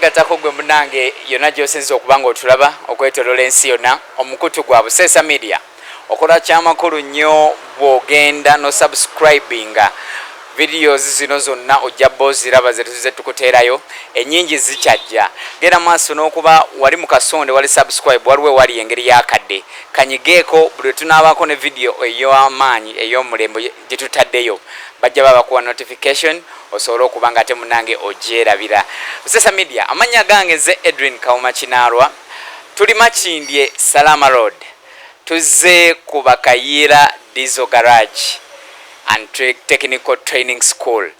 Nkwegattako gwe munange yonna gy'osinza okuba ng'otulaba okwetoloola ensi yonna omukutu gwa Buseesa Media okola kyamakulu nnyo bw'ogenda no subscribinga videos zino zonna ojja boziraba ze tukuteerayo ennyingi zikyajja genda maaso n'okuba wali mu kasonde wali subscribe waliwe wali engeri y'akadde kanyigeeko buli tunaabaako ne video ey'amaanyi ey'omulembe gye tutaddeyo bajja babakuwa notification osobola okuba nga ate munange ogyerabira. Buseesa Media amannya gange nze Edwin Kawuma Kinaalwa tuli Makindye Salama Road tuzze ku Bakayiira Diesel Garage and Technical Training School.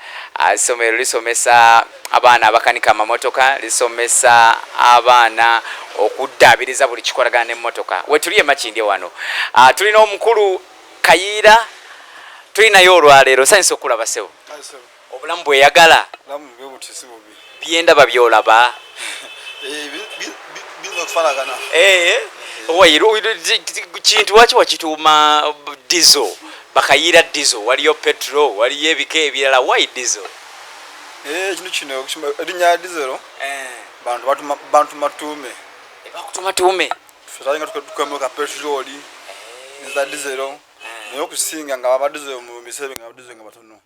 Somero lisomesa abaana abakanika amamotoka, lisomesa abaana okuddaabiriza buli kikolagana n'emmotoka. We tuliye Makindye wano. Tulina omukulu Kayiira, tulinayo olwaleero sanyusa okulaba ssebo. Obulamu bweyagala? Obulamu bwe butisi bubi. Byendaba byolaba? Bino kufanagana. Kintu waki wakituuma diesel? Bakayiira diesel, waliyo petrol, waliyo ebika ebirala. Why diesel? Kino erinnya diesel. Bantu matuume. Bakutuma tuume. Fetalinga tukemuka petrol. Nza diesel. Naye okusinga nga baba diesel mu misebe nga diesel nga batono.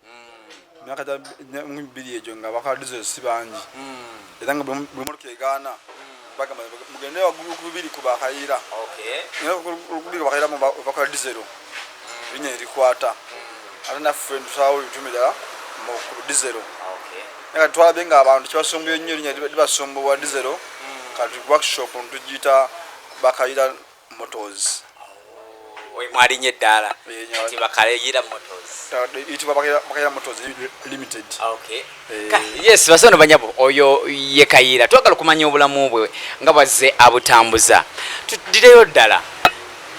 Myaka ja mbiri ejo nga baka diesel si bangi. Era nga buli motoka egaana. Baga mugende wagulu kubiri ku Bakayiira. Okay. Naye kubiri Bakayiira mu baka diesel. Binya erikwata alina friend sawo bitumira mu diesel. Okay. Nga twalabenga abantu kibasombuye nnyo linya libasombuwa diesel kati workshop ntujita Bakayiira Motors. Oyi mwalinye ddala ati Bakayiira Motors. Iti Bakayiira Motors Limited. Okay. Yes, basono banyabo oyo ye Kayiira twagala kumanya obulamu bwe nga bazze abutambuza tudireyo ddala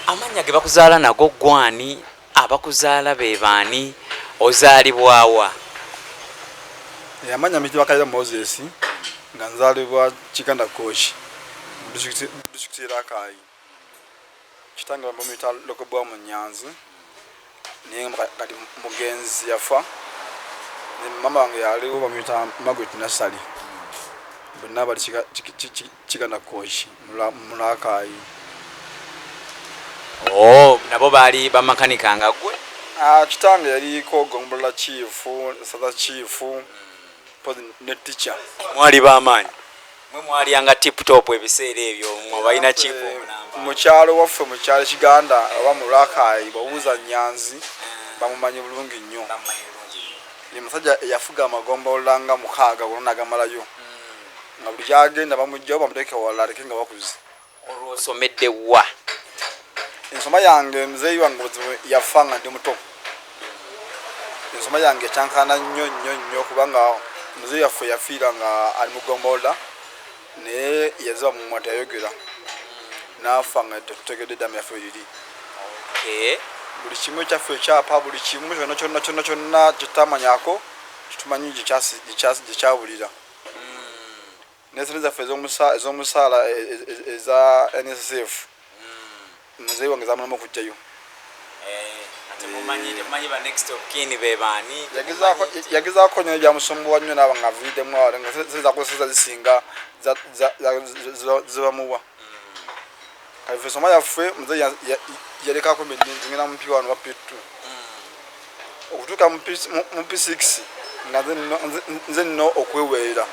amanya ge bakuzaala nago gwani abakuzaala be baani ozaalibwawa? Amanya miti Bakayiira Moses nga nzaalibwa Kiganda Kochi district Rakai. Kitanga bamuyita Lokobwa mu Nyanzi niye kati mugenzi yafa ne mama wange yaliwo bamuyita Margaret Nasali bonna bali Kiganda Kochi mu Rakai. Oh, nabo bali bamakanika nga gwe? Kitange yali ko Gombola chief, Sada chief, podi ne teacher. Mwali bamaanyi. Mwe mwali anga tip top ebiseera ebyo mwe balina chief omunamba. Mu kyalo waffe mu kyalo Kiganda aba mu Rakai bawuza Nyanzi bamumanyi bulungi nnyo. Ye musajja yafuga amagombola nga mukaaga wonna gamalayo. Nga buli kyagenda bamujjawo bamuteke wala leke nga bakuze. Olwo osomedde wa? Ensoma yange mzeyi wange yafanga ndi muto. Ensoma yange kyankana nnyo kubanga mzeyi yaffe yafiira nga ali mu Gombola ne yaziba mu mwata yayogera n'afanga tetutegedde eddamu yaffe liri. Okay. Buli kimu kyaffe kyapa buli kimu kyonna kyetamanyako kitumanyi gyekyabulira. N'esente zaffe ez'omusaala eza NSSF mzee wange zamulama okujjayo. Ate mumanyi ba next of kin be baani? Yagezaako nnyo byamusombowa nnyo n'aba nga aviiddemu awo nga zezakozesa zisinga zibamuwa. Kaife soma yaffe mzee yalekako ngenda mupiwa wano bapitu. Okutuuka mu P6 nga nze nno okweweera.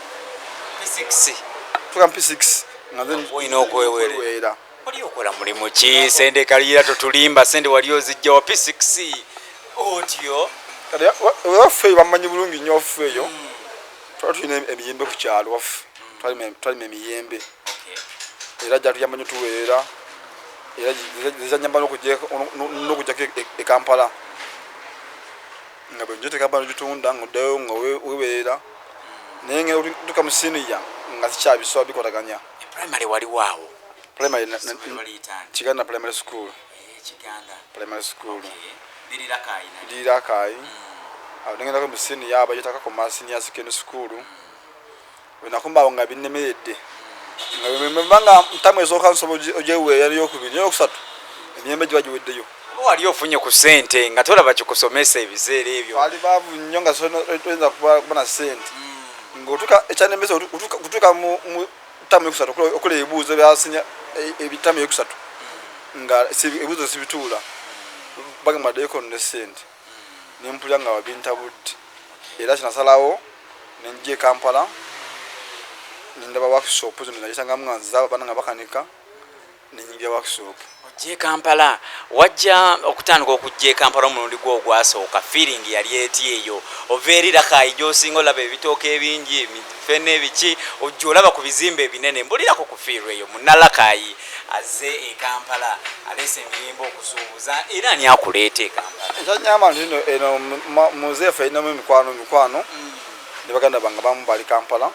P6? Tuuka mu P6 nga nze olina okweweera. Wali okola mulimu ki? Sende Kayiira totulimba sende wali ozijja wa P6 otyo? Waffe bamanyi bulungi nnyo waffe eyo. Twali tulina emiyembe ku kyalo waffe. Twalima emiyembe. Era jja tuyamba tuweera. Era zizanyamba n'okujjako e Kampala. Nga bwe njete Kampala gitunda ng'oddayo nga weweera. Naye nga tuka mu siniya nga sikyabisooka bikwataganya. Primary wali waawo? Primary Kiganda Primary School. Kiganda Primary School. Diri Rakai. Ngenda ko musini yaba yitaka ko masini ya secondary school. Wena kumba nga binnemeredde. Nga mtamwe zoka nsobo ojewe yali yokubiri yokusatu. Emyembe gye bagiweddeyo. Wali ofunye ku sente nga tolaba kikusomesa ebiseera ebyo. Wali babu nnyo nga tweza kubona sente. ngotuka ekyanemesa kutuka mu tamu yokusatu okole ebibuuzo byasinya ebitamu yokusatu nga ebibuuzo sibituula bagamba deko ne sente nempulya nga wabintabudde era kinasalawo nenje Kampala nindaba workshop zino najisanga mwanza bana nga bakanika ninyiga workshop ojje Kampala wajja okutandika okujje Kampala omulundi gwo gwasooka feeling yali eti eyo overira kaijo singo labe bitooke ebingi fene bichi ojolaba ku bizimbe binene mbulira ko kufirwe eyo munalakayi aze Kampala alese emiyembo okusuubuza era ani akuleete Kampala kyanyama ndino eno muzeefa ino mikwano ne baganda banga bamu bali Kampala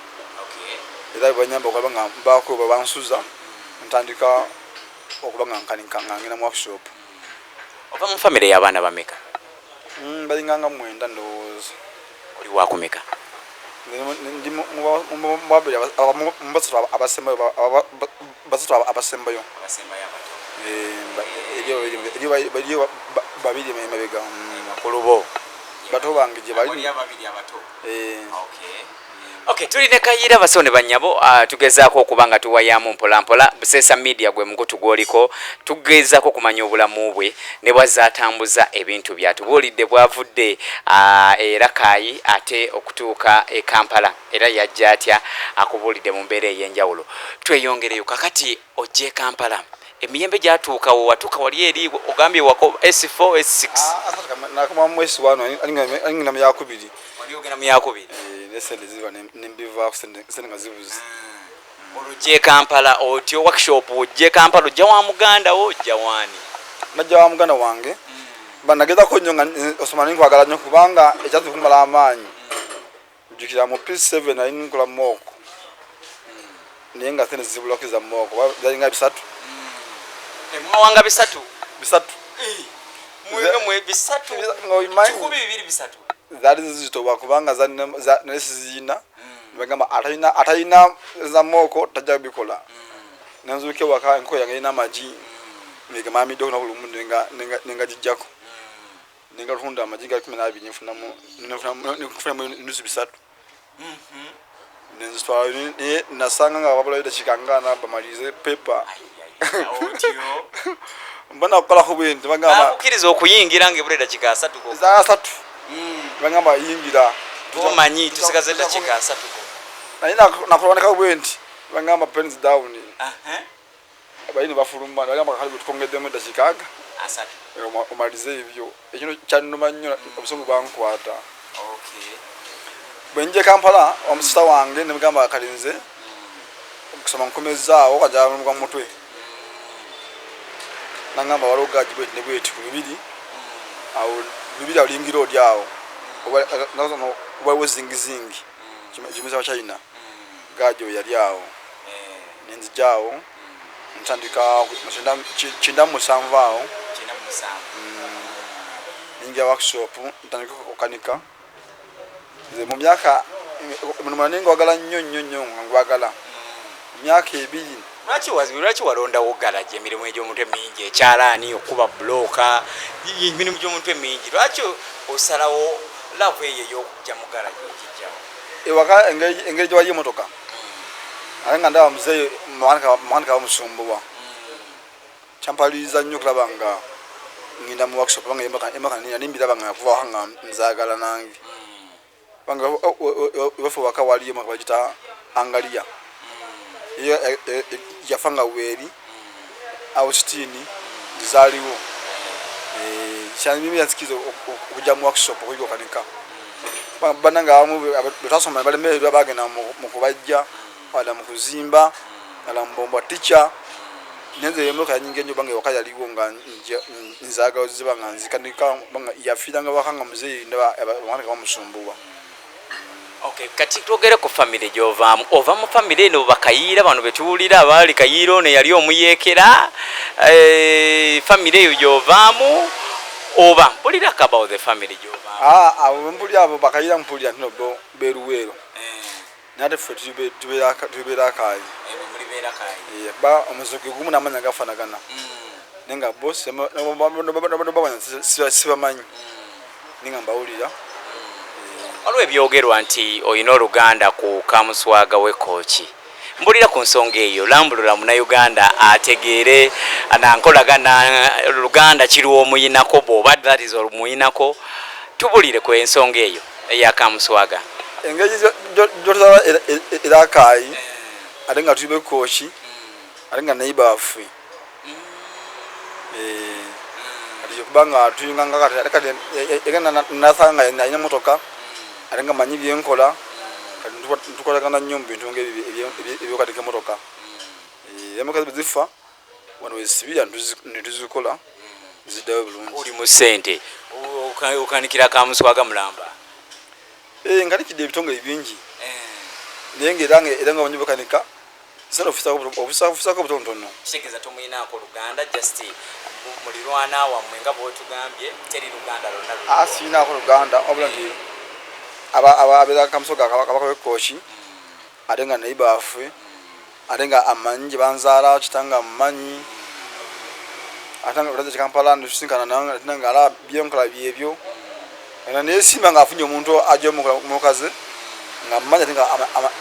era banyamba okubanga mbako bansuza ntandika okubanga nkangina mu workshop ova mu family y'abaana bameka balinganga mwenda ndowooza oli wakumeka ndi mubabiri abasembayo eriyo babiri emabega kulubo bato bange gye bali Okay, tuline kayira basone banyabo tugezaako okubanga tuwayamu mpolampola Busesa Media gwe mukutu gwoliko tugezaako kumanya obulamu bwe ne bwazatambuza ebintu byatubulidde bwavudde era kayi ate okutuuka e Kampala era yajja atya akubulidde mu mbeera ey'enjawulo tweyongereyo kakati ojje Kampala emiyembe gyatuukawo watuuka wali eri ogambye wako S4 S6 nakoma mu S1 alingina mu yakubiri wali ogenda mu yakubiri nesente ziva nembiva sente nga zibuzi olujje Kampala otyo workshop ojje Kampala ojja wa muganda wo ojja wani najja wa muganda wange banageza ko nnyo nga osomani nkwagala nnyo kubanga ekyatu kumala amaanyi njukira mu P7 nali nkola moko naye nga sente zibulakiza moko zalinga bisatu emwawanga bisatu mwe bisatu kikumi bibiri bisatu zali zizitoba kubanga nesizina bagamba atayina za moko tajja bikola nanzuke waka nko yange ina maji mega mami do na bulumu nenga jijjako nenga runda maji ga 12 nifuna nusu bisatu nenzo twali nasanga nga babula ida chikangana bamalize paper mbona kola kubindi bagamba ukiriza okuyingira ngebuleda chika 3 ko za 3 bagamba yingira tumanyi tusikaze dakika 3 ko nakuloneka ubwendi bagamba pens down abayini bafuluma bagamba kali tukongedemo dakikaga asatu omalize ibyo ekino kyanuma nnyo obusongo bankwata benje Kampala omusita wange nebagamba kalinze kusoma nkomezaawo kajja mu mutwe nangamba waloga jibwe nebweti ku bibiri awo bibiri alingiro lyao nazo oba zingizingi kimeza China gajo yaliao nenzi jao ntandika chinda musamvao ninja workshop ntandika okukanika mu myaka munamaningo wagala nnyo ngwagala myaka ebiri lwaki walonda wogalaje emirimu egy'omuntu emingi ekyalaani okuba bloka emirimu gy'omuntu emingi lwaki osalawo lavu eyo ey'okujja mu galaje ekijjawo ewaka engeri gyewayo emotoka ate nga ndaba muzeeyo muwanika bamusumbuwa kyampaliriza nnyo okulaba nga ngenda mu workshop banga embaka nimbiraba nga kuvaho nga nzaagala nange banga wefe waka waliyo emaka bagita Angalia yafanga weri Austin zaliwo cyane mimi yansikizo okujja mu workshop okuyiga kanika bananga amu betasoma bale meyo bagena mu kubajja wala mu kuzimba ala mbomba teacher nenze yemoka nyinge nyo bange wakaya liwo nga nzaga ozibanga nzikanika banga yafiranga bakanga muzeyi ndaba abana bamusumbuwa. Okay, kati tugere ku family gyovaamu ova mu family eno bakayira bano betuulira abali kayiro ne yali omuyekera family eyo gyovaamu oba mpulira about the family gyovaamu abo mpulira abo bakayira mpulira no beruwero nate fe tubera kayi muri bera kayi ba omuzuki gumu namanya gafanagana nenga boss sibamanyi ninga mbawulira waliwo ebyogerwa nti olina oluganda ku Kamuswaga w'Ekkooki. Mbulira ku nsonga eyo lambulula munnayuganda ategeere nankolagana luganda kiriwo omuyinako bw'oba that is omuyinako. Tubulire ku ensonga eyo eya Kamuswaga. Engeri gy'otulaba era Akaayi ate nga tuli b'Ekkooki ate nga neighbour waffe. Kati kubanga tuyinganga kati egenda nasanga alina emmotoka ate nga manyi byenkola kati tukolagana nnyo mu bintu ebyokatika emmotoka. Emmotoka bwe zifa wano wezisibira ne tuzikola ziddayo bulungi. Oli mu ssente okanikira Kamuswaga mulamba. Nkanikidde ebitongole bingi naye ng'era nga banyi bakanika sina ofisako butonotono. Kitegeeza tomuyinaako luganda just mulirwana wammwe nga bw'otugambye teri luganda lonna. Siinaako luganda wabula nti abeera Kamuswaga kabaka w'Ekkooki ate nga neighbour waffe ate nga amanyi gye banzaala kitanga amumanyi ate nga olaze Kampala netusinkana naye nga alaba byenkola byebyo era neyesimba ng'afunye omuntu ajja omukaze nga amumanyi ate nga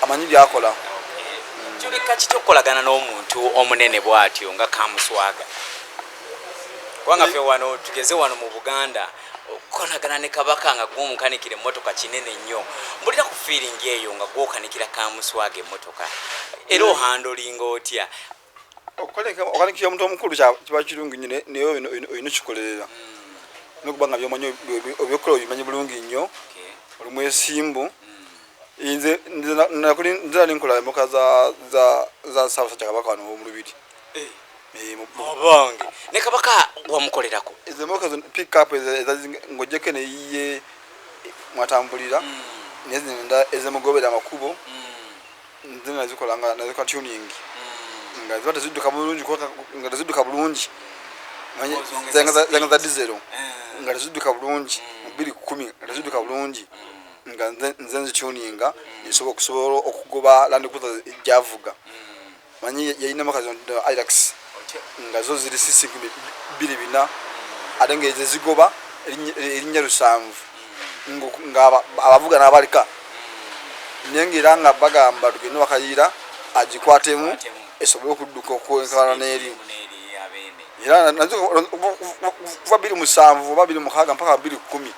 amanyi byakola. Kyoleka kiti okukolagana n'omuntu omunene bw'atyo nga Kamuswaga? Kubanga ffe wano tugeze wano mu Buganda okukolagana ne kabaka nga gw'omukanikira emmotoka kinene nnyo. Mbulira ku feeling eyo nga gw'okanikira Kamuswaga emmotoka era ohandolinga otya? Okanikira omuntu omukulu kiba kirungi nnyo naye olina okikolerera nokubanga byomanyi obyokola obimanyi bulungi nnyo oli mwesimbu. Nze ninkola emmotoka za Ssaabasajja Kabaka wano w'Omulubiri. Abange ne kabaka wamukolerako ezo emmotoka pick up ng'oggyeko neyiye mwatambulira naye zino ezemugobera amakubo nze nazikola tuning nga ziba tezidduka bulungi nga tezidduka bulungi zanga za dizero nga tezidduka bulungi mu 2010 nga tezidduka bulungi nga nze nzituninga okusobola okugoba Land Cruiser ejjavuga. Manyi yalina makazi Hilux nga zo ziri sisi 24 ate nga ezigoba erinnya 7 nga abavuga n'abalika naye ng'era nga bagamba tugende bakayira agikwatemu esobole okudduka okwenkana n'eri. Era nazo kuva 2007 oba 2006 mpaka 2010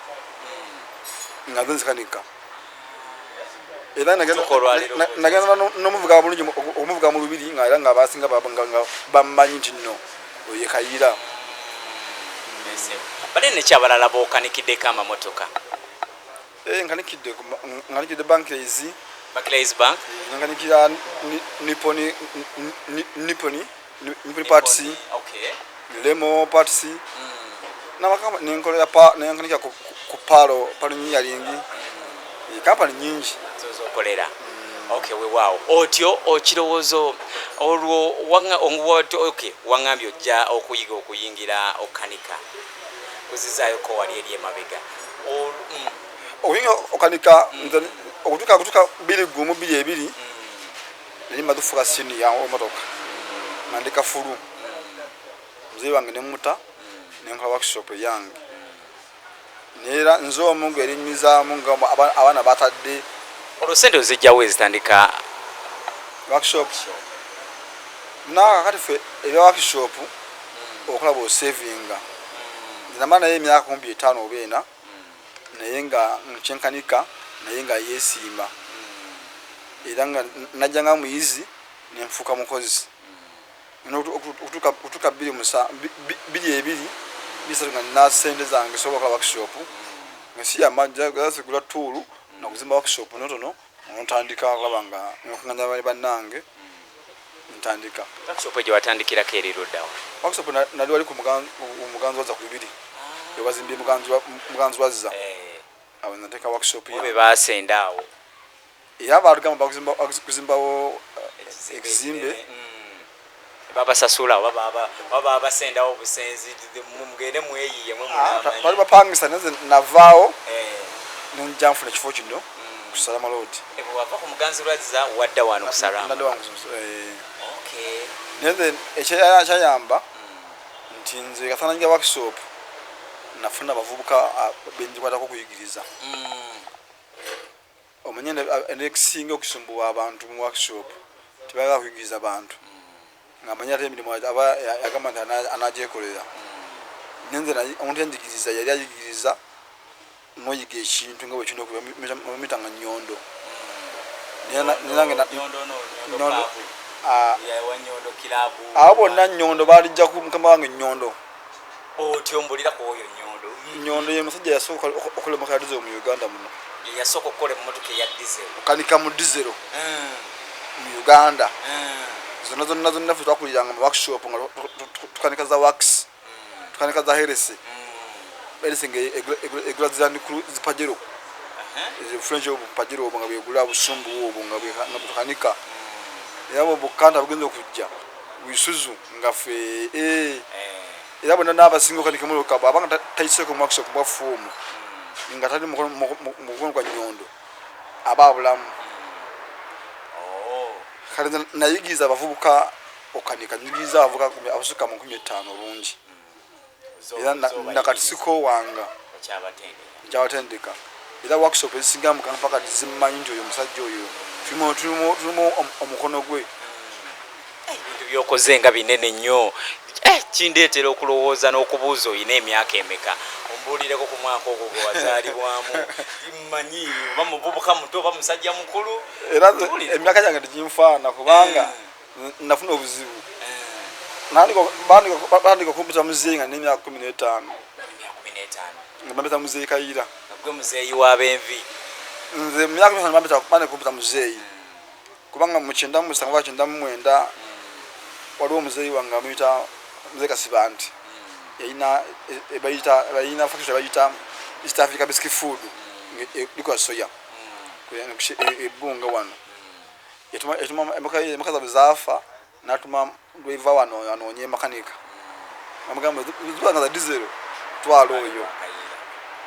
nga nze nzikanika. Era nagenda n'omuvuga bulungi omuvuga mu Lubiri nga era nga abasinga bamanyi nti nno oye Kayira. Bale nekyabalala bookanikiddeko amamotoka? Nkanikidde Barclays Bank, nkanikira Nippon Parts, Lemo Parts, nenkolera nenkanikira ku Palo Engineering, kampani nyingi zozokolera. Okay, weewaawo otyo okirowoozo olwo wangambye ojja okuyiga okuyingira okanika kuzizaayo wali eri emabega oyinga okanika okutuuka 2012 nali madufuka siniya omotoka nandika fulu muzee wange nemuta nenkola workshop yange neera nze omungu erinnyizaamu nga abaana batadde olwosente ozijjawo ezitandika workshop nakakati ffe ebya workshop okulaba osavinga zinamala naye emyaka 5 oba 4 naye nga nkyenkanika naye nga yeesiima era nga najja nga muyizi nenfuuka mukozi okutuuka 2 nga nina sente zange sobola okola workshop nga si yamajja gasigula tuulu nakuzimba workshop notono ntandika okulaba nga nkuŋŋanya bali bannange ntandika. Workshop gye watandikirako eri luddawa? Workshop nali wali ku Muganzi Wazza ku Lubiri ewazimbye Muganzi Wazza awo nateeka workshop be baasenda awo era baatugamba bakuzimbawo ekizimbe babasasula baba abasendawo obusenzi mugende mweyiye bali bapangisa naze navaawo nenja nfuna ekifo kino ku Salama Road. Wava ku Muganzi Wazza wadda wano ku Salama. Naye ekyayamba nti nze katanangira workshop nafuna abavubuka benjikwatako okuyigiriza omanye nekisinga okusumbuwa abantu mu workshop tibaga kuyigiriza abantu ngamanya ate emirimu aba yagamba nti anagyekolera nenze omuntu yanjigiriza yali ayigiriza noyiga ekintu nga bwekino okumitanga nnyondo abo bonna nnyondo balijja ku mukama wange nnyondo nnyondo ye musajja yasooka okulemeka dizero mu Uganda muno yasooka okukola emmotoka eya dizero okanika mu dizero mu Uganda zonna ffe twakuliranga mu workshop nga tukanika za wax tukanika za heresi nga egula zipajero French pajero nga begula busumbu obwo nga tukanika era bo bukanda bugenze okujja bisuzu nga ffe era bonna n'abasinga okanika mu lokaba abanga tayiseko mu workshop bwa fomu nga tali mukono kwa nnyondo ababulamu kale nayigiza abavubuka okanika nyigiza abavubuka abasuka mu 15 bulungi era nakatisiko wanga kyabatendeka era workshop esinga mu kampaka dizimanyi nti oyo musajja oyo tulimo omukono gwe ebintu byokoze nga binene nnyo kindeetera okulowooza n'okubuuza oyina emyaka emeka ombuulireko ku mwaka ogwo gwe wazaalibwamu mmanyi oba muvubuka muto oba musajja mukulu era emyaka gyange teginfaana kubanga nafuna obuzibu bandika kumputa muzeeyi nga n'emyaka 15 nga bambeta muzeeyi Kayira gwe muzeeyi w'abenvi nze myaka 15 bandika kumputa muzeeyi kubanga mu 1999 waliwo omuzeeyi wange amuyita Mzee Kasibanti bayina factory bayita East Africa Biscuit Food liko soya ebunga wano etuma emakaza bizafa natuma driver wano anonye makanika amagamba zibanga za diesel twalo oyo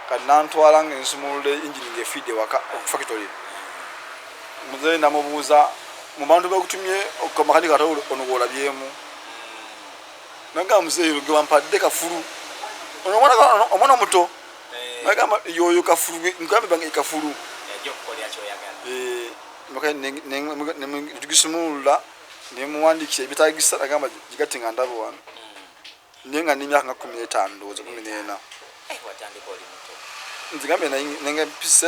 kana ntwala ngensumule engine nge feed waka factory muzeeyi namubuuza mu bantu bakutumye okamakanika tawo onogola byemu nanga muzeeyi gwe bampadde kafuru omwana muto nagamba yoyo kafuru ngambe bange kafuru yajja okukolya kyoyagala tugisumulula nemuwandikisa ebitagisa nagamba gigati nga ndabo wano nenga n'emyaka nga 15 ndowooza 14 nzigambye nenga P7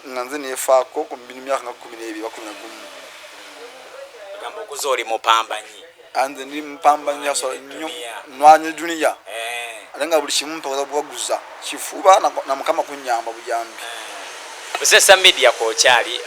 nga nze neefaako ku myaka nga 12 bakumi na gumu gamba okuza oli mupambanyi anze ndi mpambanyi yaso nwanye dunia alenga buli kimu mpaza bwaguza kifuba na mukama kunyamba buyambi Busesa Media ko kyali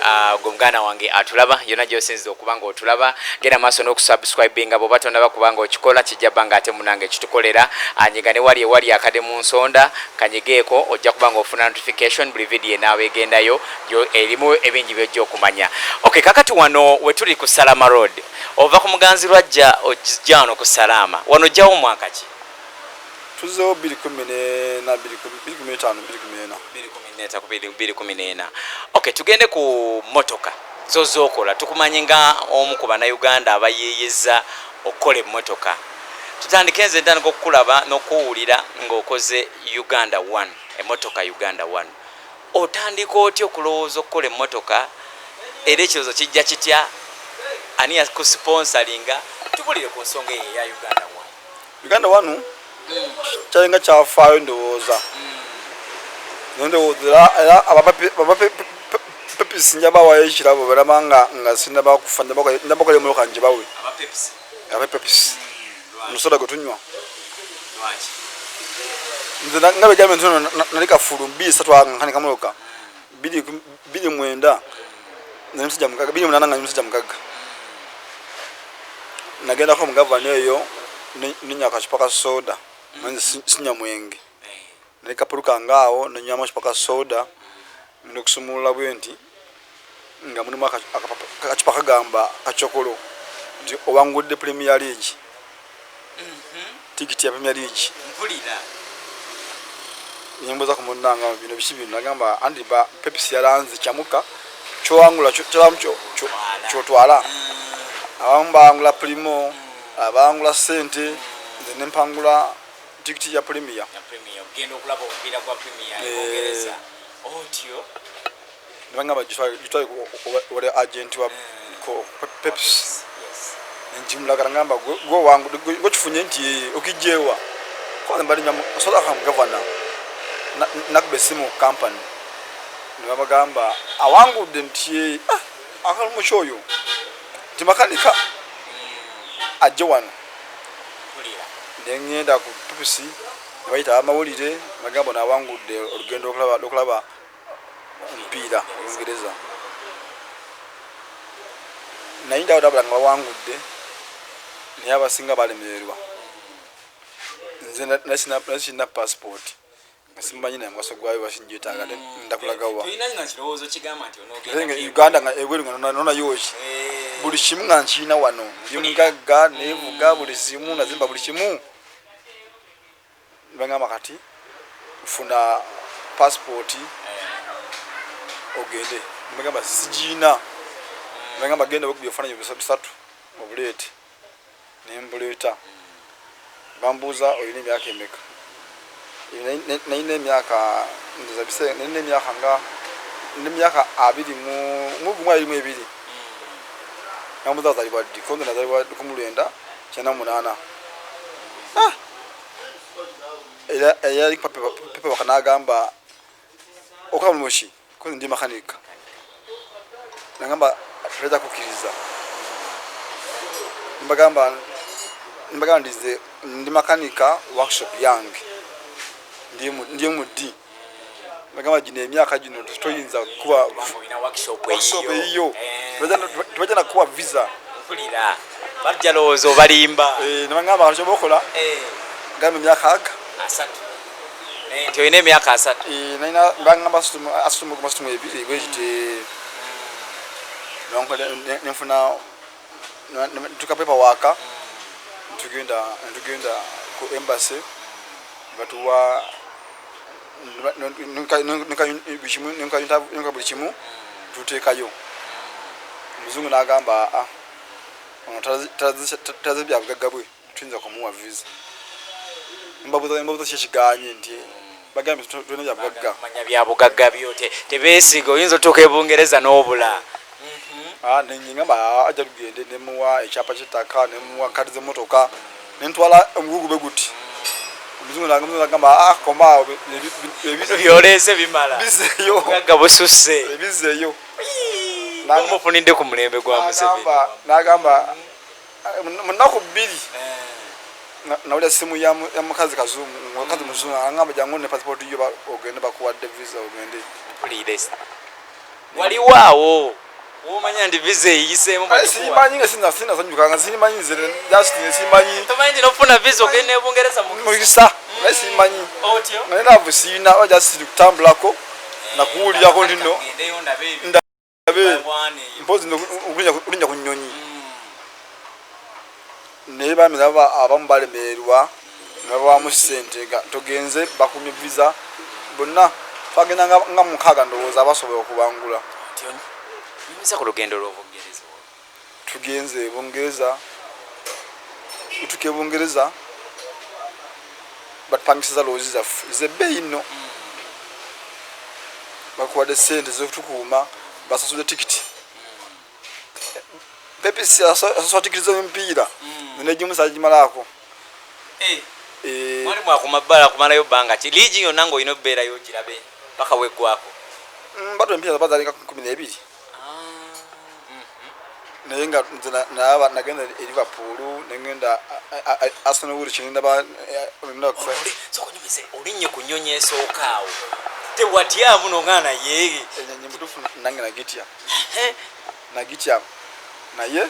gomgana wange atulaba yona gyosinze okubanga otulaba genda maso n'okusubscribinga bo batonda bakubanga okikola kijabanga ate munange kitukolera anyigane wali akade mu nsonda kanyegeeko ojja kubanga ofuna notification buli video nawe egendayo yo elimu ebingi byojja okumanya. Okay, kakati wano wetuli ku Salama Road ova ku muganzi lwajja ojjano ku Salama wano jawo mwaka ki tuzo 2015 2014. Okay, tugende ku motoka zozokola tukumanye nga omu ku bannayuganda abayeyeza okole motoka. Tutandikenze ndandiko okukulaba n'okuwulira ng'okoze Uganda 1 emotoka Uganda 1 otandika otya okulowooza okukola emmotoka era ekirozo kijja kitya ani yakusponsoringa tubulire ku nsonga eyo ya Uganda 1 kyalinga kyafaayo ndowooza ndowooza abapepisi njabawayo ekirabo balama nga sinnabakufa njabakola emmotoka njebawe abapepisi musoda gwe tunywa nze nga begambe ntono nali kafulu 2 nkanika mmotoka 2 n'omusajja mukaga 2 nga n'omusajja mukaga nagendako mu gavana eyo ninywa akacupa ka soda manzi sinya mwenge nali kapuluka ngaawo ninywa amacupa ka soda n'okusumulula bwenti nga mulimu akacupa kagamba kacokolo nti owangudde Premier League tikiti ya Premier League mpulira nyimboza kumunanga bino bishibino nagamba andi ba Pepsi yalanze kyamuka chowangula chotwala abambangula Primo abangula sente nze mpangula tikiti ya Premier genda okulaba omupiira gwa Premier Ongereza otyo nibanga bagitwa wale agent wa Pepsi njimulaga ngamba go wangu go chifunye nti okijewa kwa mbali nyamu sola kam governor nakubesimu company nibagamba awangu denti akali mushoyo timakanika ajewano ngenda ku Pepsi baita amawulire magamba na wangu de olugendo okulaba mpira Uingereza nainda odabanga wangudde naye abasinga balemererwa nze nasina passport ngasimmanyi naye mugaso gwayo bashinjetaga ndakulagawa Uganda nga ebweru nga nona yoshi buli kimu nga nkina wano yomugagga nevuga buli simu nazimba buli kimu bangamba kati ufuna passport ogende mbagamba sijina mbagamba genda bokubifana bisatu obulete nembuleta bambuza oyine myaka emeka nine myaka ndizabise nine myaka nga nine myaka abiri mu gumwa ilimu ebiri namuza zalibadi kondo nazalibadi kumulenda cyana munana ela pepe wakanagamba okamumushi ko ndi makanika nangamba reda kukiriza mbagamba ndize ndi makanika workshop yange ndiye mudi mbagamba jine emyaka jino toyinza kuba workshop eyo tubajana kuba visa mpulira bajalozo balimba nangamba acho bokola ngambe myaka asatu nti oyina emyaka asatu naina bangamba asumu ebiri bwekiti nfuna tukapepa waka tugenda ku embassy batuwa nka bulichimu tutekayo muzungu nagamba tazi bya bugagabwe twinza kumuwa visa mbabuza kyekiganye nti bagambe twene bya bugagga manya bya bugagga byote tebesiga oyinza toka ebungereza n'obula nenyingamba aja tugende nemuwa ekyapa kitaka nemuwa kadi z'emmotoka nentwala omugugu beguti omuzungu nagamba koma byolese bimala bizeyo bugagga bususse bizeyo namufunidde ku mulembe gwa Museveni nagamba munaku bbiri nawulira simu ya mukazi kazungu mukazi muzungu angamba jangu ne passport yo ogende bakuwadde visa ogende mpulire waliwaawo omanya ndi visa eyisemu simanyi nga sina sanyukanga simanyi nzire just simanyi tomanyi nofuna visa ogende ne Bungereza mugisa nga simanyi otyo ngenda busina oja siri kutambulako nakuwulirako ndino ndabe mpozi ulinya kunyonyi neba miraba abambalemerwa naba musente togenze bakumye visa bonna bagenda nga mukaga ndowoza abasoboye okubangula nimisa ku lugendo lw'Obungereza tugenze Bungereza utuke Bungereza batpangisiza lozi zaffe zebbeyi nno bakuwadde sente zokutukuma basasule tikiti Pepsi asasula tikiti z'omupiira nenejimusa jimalako mwali mwakumabala kumalayo bbanga ki ligi yonna ng'olina obbeerayo girabe paka weggwako bato empira bazalika 12 naye nga naba nagenda e Liverpool nengenda Arsenal wuri kinda ba sokonyumize olinye ku nnyonyi esookawo tewatya muno ngana yege enyenye mutufu nange nagitya naye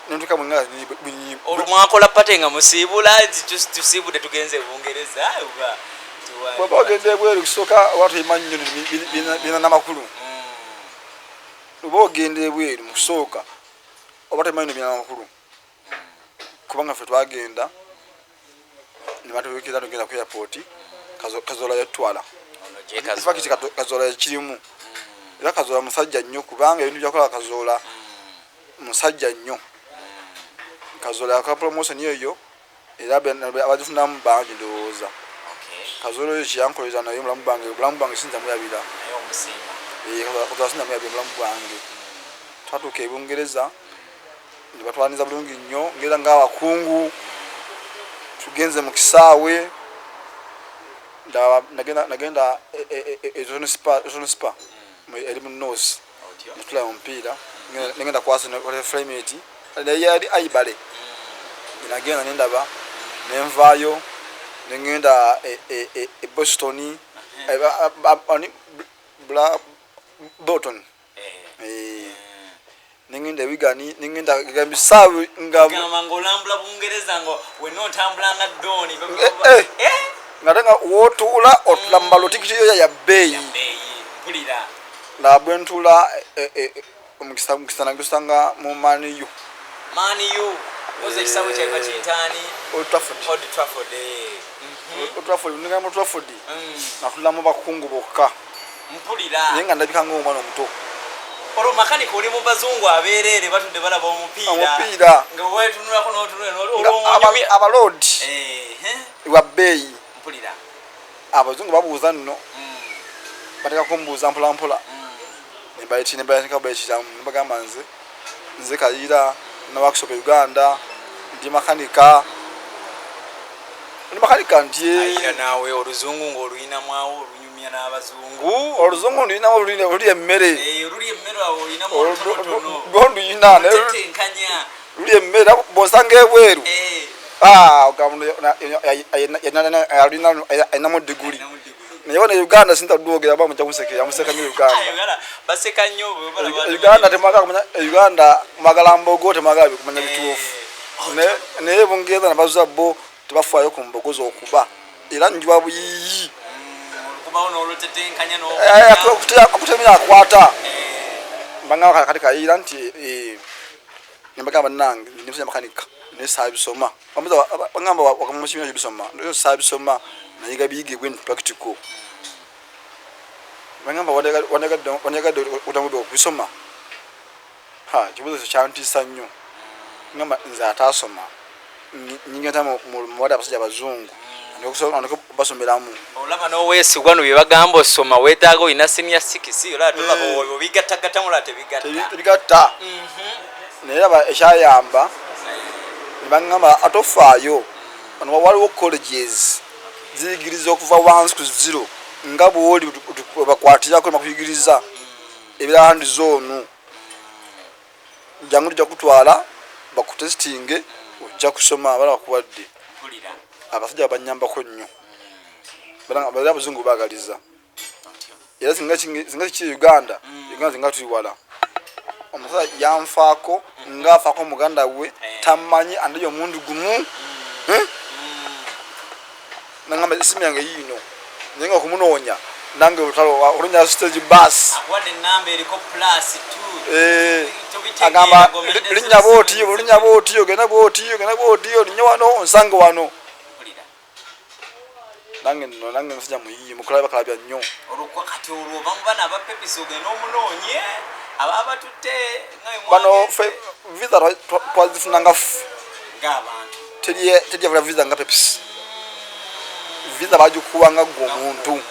nentuka mwanga ni olumwakola pate nga musibula tusibude tugenze Bungereza baba ogende bweru kusoka watu imanyo bina namakulu ubogende bweru musoka obata imanyo bina namakulu kubanga fe twagenda ni watu wekira tugenda ku airport kazola yatwala ifakiti kazola yakirimu era kazola musajja nnyo kubanga ebintu byakola kazola musajja nnyo kazola ka promotion yoyo era abadufuna mbangi ndoza kazola yo yankoleza nayo mulamu bange sinza muyabira nayo musima kuzasina mu yabulamu bwange twatuuka ebungereza ne batwaniza bulungi nnyo ngera ng'abakungu tugenze mu kisaawe nagenda zone spa eri mu north netulaba omupiira negenda kwasa refremate naye yali aibale nagenda nendaba nenvaayo nengenda e Boston Bolton nengenda Wigani nengenda gambisawe ngolambula bungereza ngo wenotambulanga doni ngatenga wotula otulambalo tikiti yo ya bei mpulira labwentula omukisana gusanga mu maniyu oze kisawe kya kachintani Old Trafford ninga mu Trafford natula mu bakungu bokka mpulira yenga ndabikanga omwana omuto oro makaniko oli mu bazungu aberere batudde balaba omupiira nga wetunula kono abalodi wa bei mpulira abazungu babuuza nno bateka kumbuuza mpolampola nembayetika bayekiramu nembagamba nze Kayira na workshop Uganda ndi makanika Kayira nawe oluzungu ng'oluyina mwawo olunyumya n'abazungu oluzungu nduyinamu oluli emmere oluli emmere awo olinamu olutonotono gonduyina tetenkanya luli emmere bw'osanga ebweru ayinamu diguli naye wano Uganda sintadwogera bamuja kusekera museka mu Uganda baseka nnyo Uganda temwagala kumanya Uganda mwagala mbogo temwagala kumanya bituufu naye bungereza nabazuza bo tebafaayo ku mbogozi okuba era njiba buyiyi akutemera akwata mbanga kati Kayira nti nembagamba nange ndimusanya makanika nesabisoma bangamba wakamushimira bisoma ndio sabisoma nayiga biyige gwen practical bangamba wanega utamudo bisoma kibuzo kyantisa nnyo ngamba nze atasoma nyingata mu wada basajja bazungu ndiko basomeramu olaba no wesi gwano bye bagamba osoma wetaago ina senior 6 ola tolaba bigatagata mula tebigatta naye aba ekyayamba bangamba atofaayo wano waliwo colleges ziyigiriza okuva 1 to 0 nga bwoli bakwatirako makuyigiriza ebirandi zonu jangu tujja kutwala bakutestinge ojja kusoma abala bakuwadde abasajja banyambako nnyo bala abazungu bagaliza era singa kiri Uganda singa tuli wala omusajja yanfaako ngaafaako muganda we tamanyi andayo omundu gumu nangamba isimu yange yino nenga okumunoonya nange olutalo olunya stage bus akwade namba eriko plus 2 agamba linya bootiyo gena bootiyo linyo wano onsange wano nange nsija muyiyi mukulaba kalabya nnyo olukwa kati olwo bana abapepisi ogenda omunoonye ababa tutte bano visa twazifunanga ng'abantu teri visa nga pepisi visa bagikuwanga gwe omuntu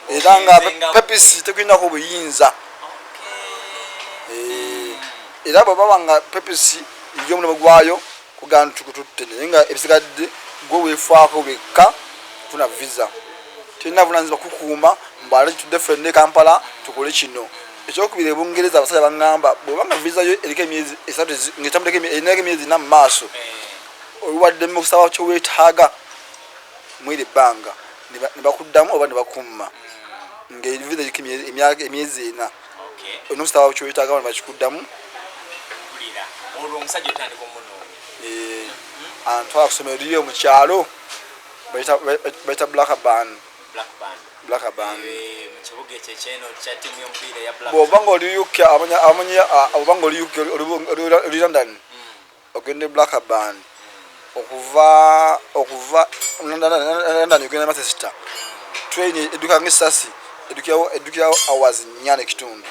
era nga pepisi tekulina ku buyinza era bwe baba nga pepisi y'omulimu gwayo kugamba tukututte naye nga ebisigadde gwe weefaako bekka funa visa tulina buvunaanyizibwa kukuuma mbale tudde ffenne Kampala tukole kino ekyokubiri Bungereza abasajja bangamba bw'obanga visa yo eriko emyezi 3 ng'etambuleko emyezi 4 mu maaso oluwadde mu kusaba kyo weetaaga mwere ebbanga ne bakuddamu oba ne bakumma ng'evisa eriko emyezi 4 olina okusaba kyo weetaaga ne bakikuddamu olwo omusajja otandika omunoonya antwala kusomero liri mu kyalo bayita Blackburn mu kibuga ekyo ekyeno kya ttiimu y'omupiira ya Blackburn bw'oba ng'oli UK oba ng'oli UK oli London ogende Blackburn okuva London ogenda Manchester train eduka ng'essasi edukirawo hours 4 n'ekitundu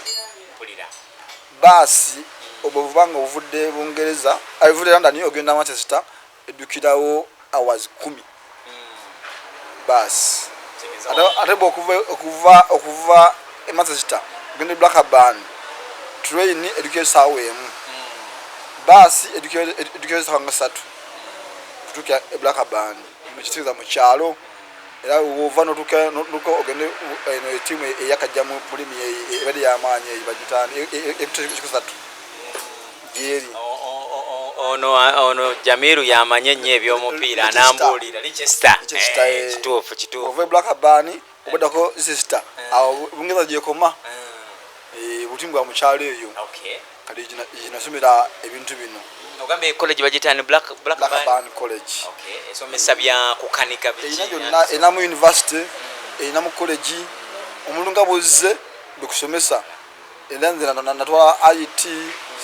baasi obuvanga ovudde Bungereza avudde London ogenda Manchester edukirawo hours 10 basi ate okuva Manchester ogende Blackburn train education sawemu basi education sanga satu tutuka Blackburn mchitiza mu kyalo era wova notuka ogende eno timu eyakajamu bulimi ebali yamanye ibajitani ebitusatu jeri ono Jamiru yamanye nnyo eby'omupiira anambulira Leicester kituufu ove Blackburn obadako sister awo bungeza je koma butimbu mu kyalo eyo kali jinasomera ebintu bino ogambe college bagitani Blackburn college esomesa bya kukanika biki ina mu university ina mu college omulunga buzze bikusomesa endanze natwala IT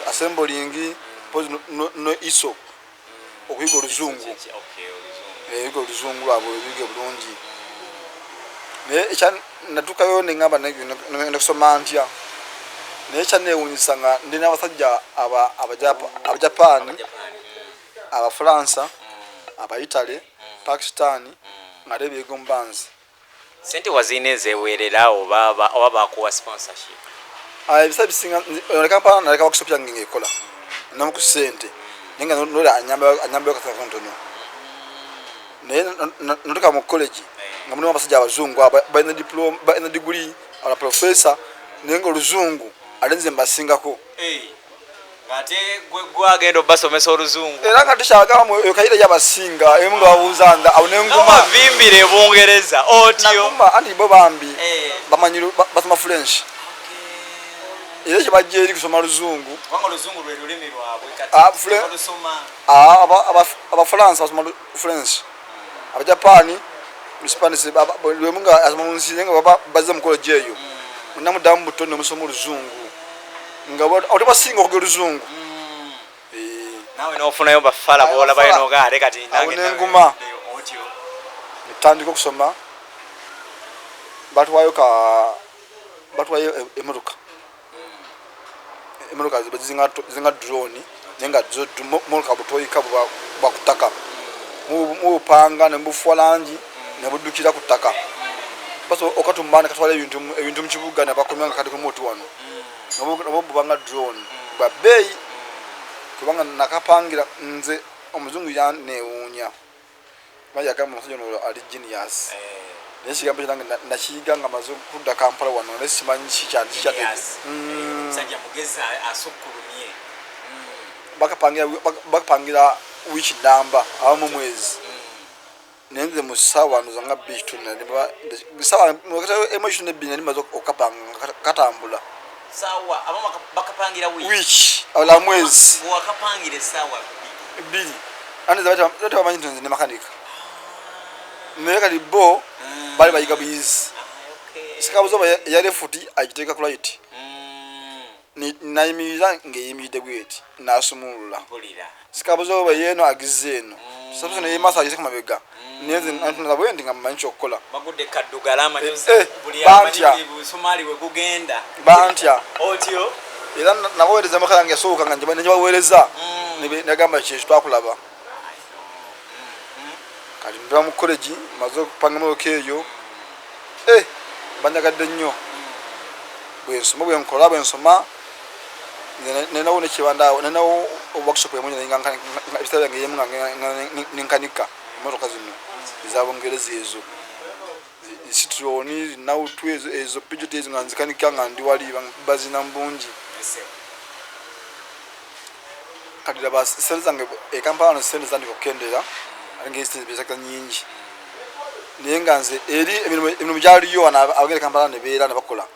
assembling no iso okuyiga oluzungu yiga oluzungu lwabo ebige bulungi naye ekya natukayo nengamba nekusoma ntya naye kyanewunyisa nga ndina abasajja abajapani abafaransa abaitale pakistani ngate byegombanzi sente wazinezewerera oba bakuwa sponsorship ebisa bisinga olekampana naleka workshop yange ngekola namuku sente nenga nole anyamba katontono naye natuka mu college nga mulimu abasajja abazungu balina diploma balina degree ala professor nenga oluzungu alenze mbasingako ngate gwagendo basomesa oluzungu era nga tushaka mu kayira yabasinga emunga wabuzanda awonenguma vimbire bungereza otyo nguma andi bo bambi bamanyiru basoma French ile kibajeri kusoma luzungu wanga luzungu lwe lulimi lwabwe kati kusoma aba France basoma French aba Japani Spanish lwe munga asoma munsinga baba baze mukolo jeyo munamu damu butono musoma luzungu ngabo otabasinga okugera luzungu nawe nofunayo bafala bola bayino gale kati nange nguma otyo nitandika okusoma batwayo emoruka zinga drone nenga moruka butoyika bakutaka mupanga nembufualangi nebudukira kutaka baso okatumbana katwala ebintu mkibuga nabakomyanga kati kumoto wano nabo banga drone babei kubanga nakapangira nze omuzungu yanewunya baya kama musajja no ali genius nesigambo nange nakiyiga nga mazo kudda Kampala wano nesimanyi kikyandi musajja mugeza asukulumye bakapangira which number abamu mwezi nenze musawa nuzanga beach tuna sawa emotion ebina limazo okapanga katambula sawa abama bakapangira which ala mwezi wakapangire sawa bili ane zabata bamanyi ntonze ne makanika meka libo bali bayiga bizi sikabuzo yale futi agiteka kulite ni naimiza ngeyimide bweti nasumulula sikabuzo bayeno agizeno sabuzo ne massage sekama bega neze antuna bwendi ngamancho okola bagude kaddugalama yose buli amali busumali we kugenda bantya otyo era nawoereza makala nge soka nga njaba njabawereza nagamba kyeshu twakulaba kali ndwa mu college mazo kupanga mu keyo banyagadde nnyo bwensoma bwenkola bwensoma nenawo nekibanda nenawo workshop emunye ninga ebitala nge yemu ninkanika motoka zino izabongereza ezo Citroen nawo twezo ezo Peugeot ezo nganzikanika nga ndi wali bazina mbungi kadira bas selzange Kampala no selzange kokendera ngezi bizaka nyingi nenganze eri emirimu byali yo abagere Kampala ne beera nabakola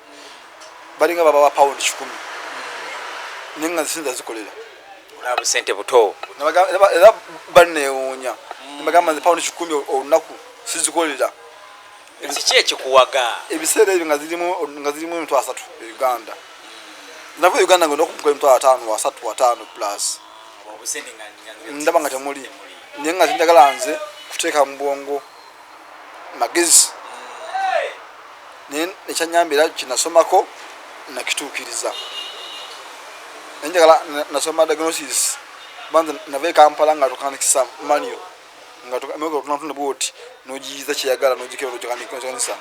balinga baba pound 10 nenganze sinza zikolera olabo sente buto era banewunya mbagamba pound 10 olunaku sizikolera ekiche kikuwaga ebiseera ebyo nga zirimu emitwe 3 Uganda nabo Uganda ngo nokumukwa emitwe 5 plus obusende nganga ndaba nga temuli nenga zinjagala nze kuteeka mu bwongo magezi nekyanyambira kinasomako nakituukiriza nenjagala nasoma diagnosis banza nave Kampala nga tukanikisa manio nga tukameko tunatunda boti nojiza kyayagala nojikero tukanikisa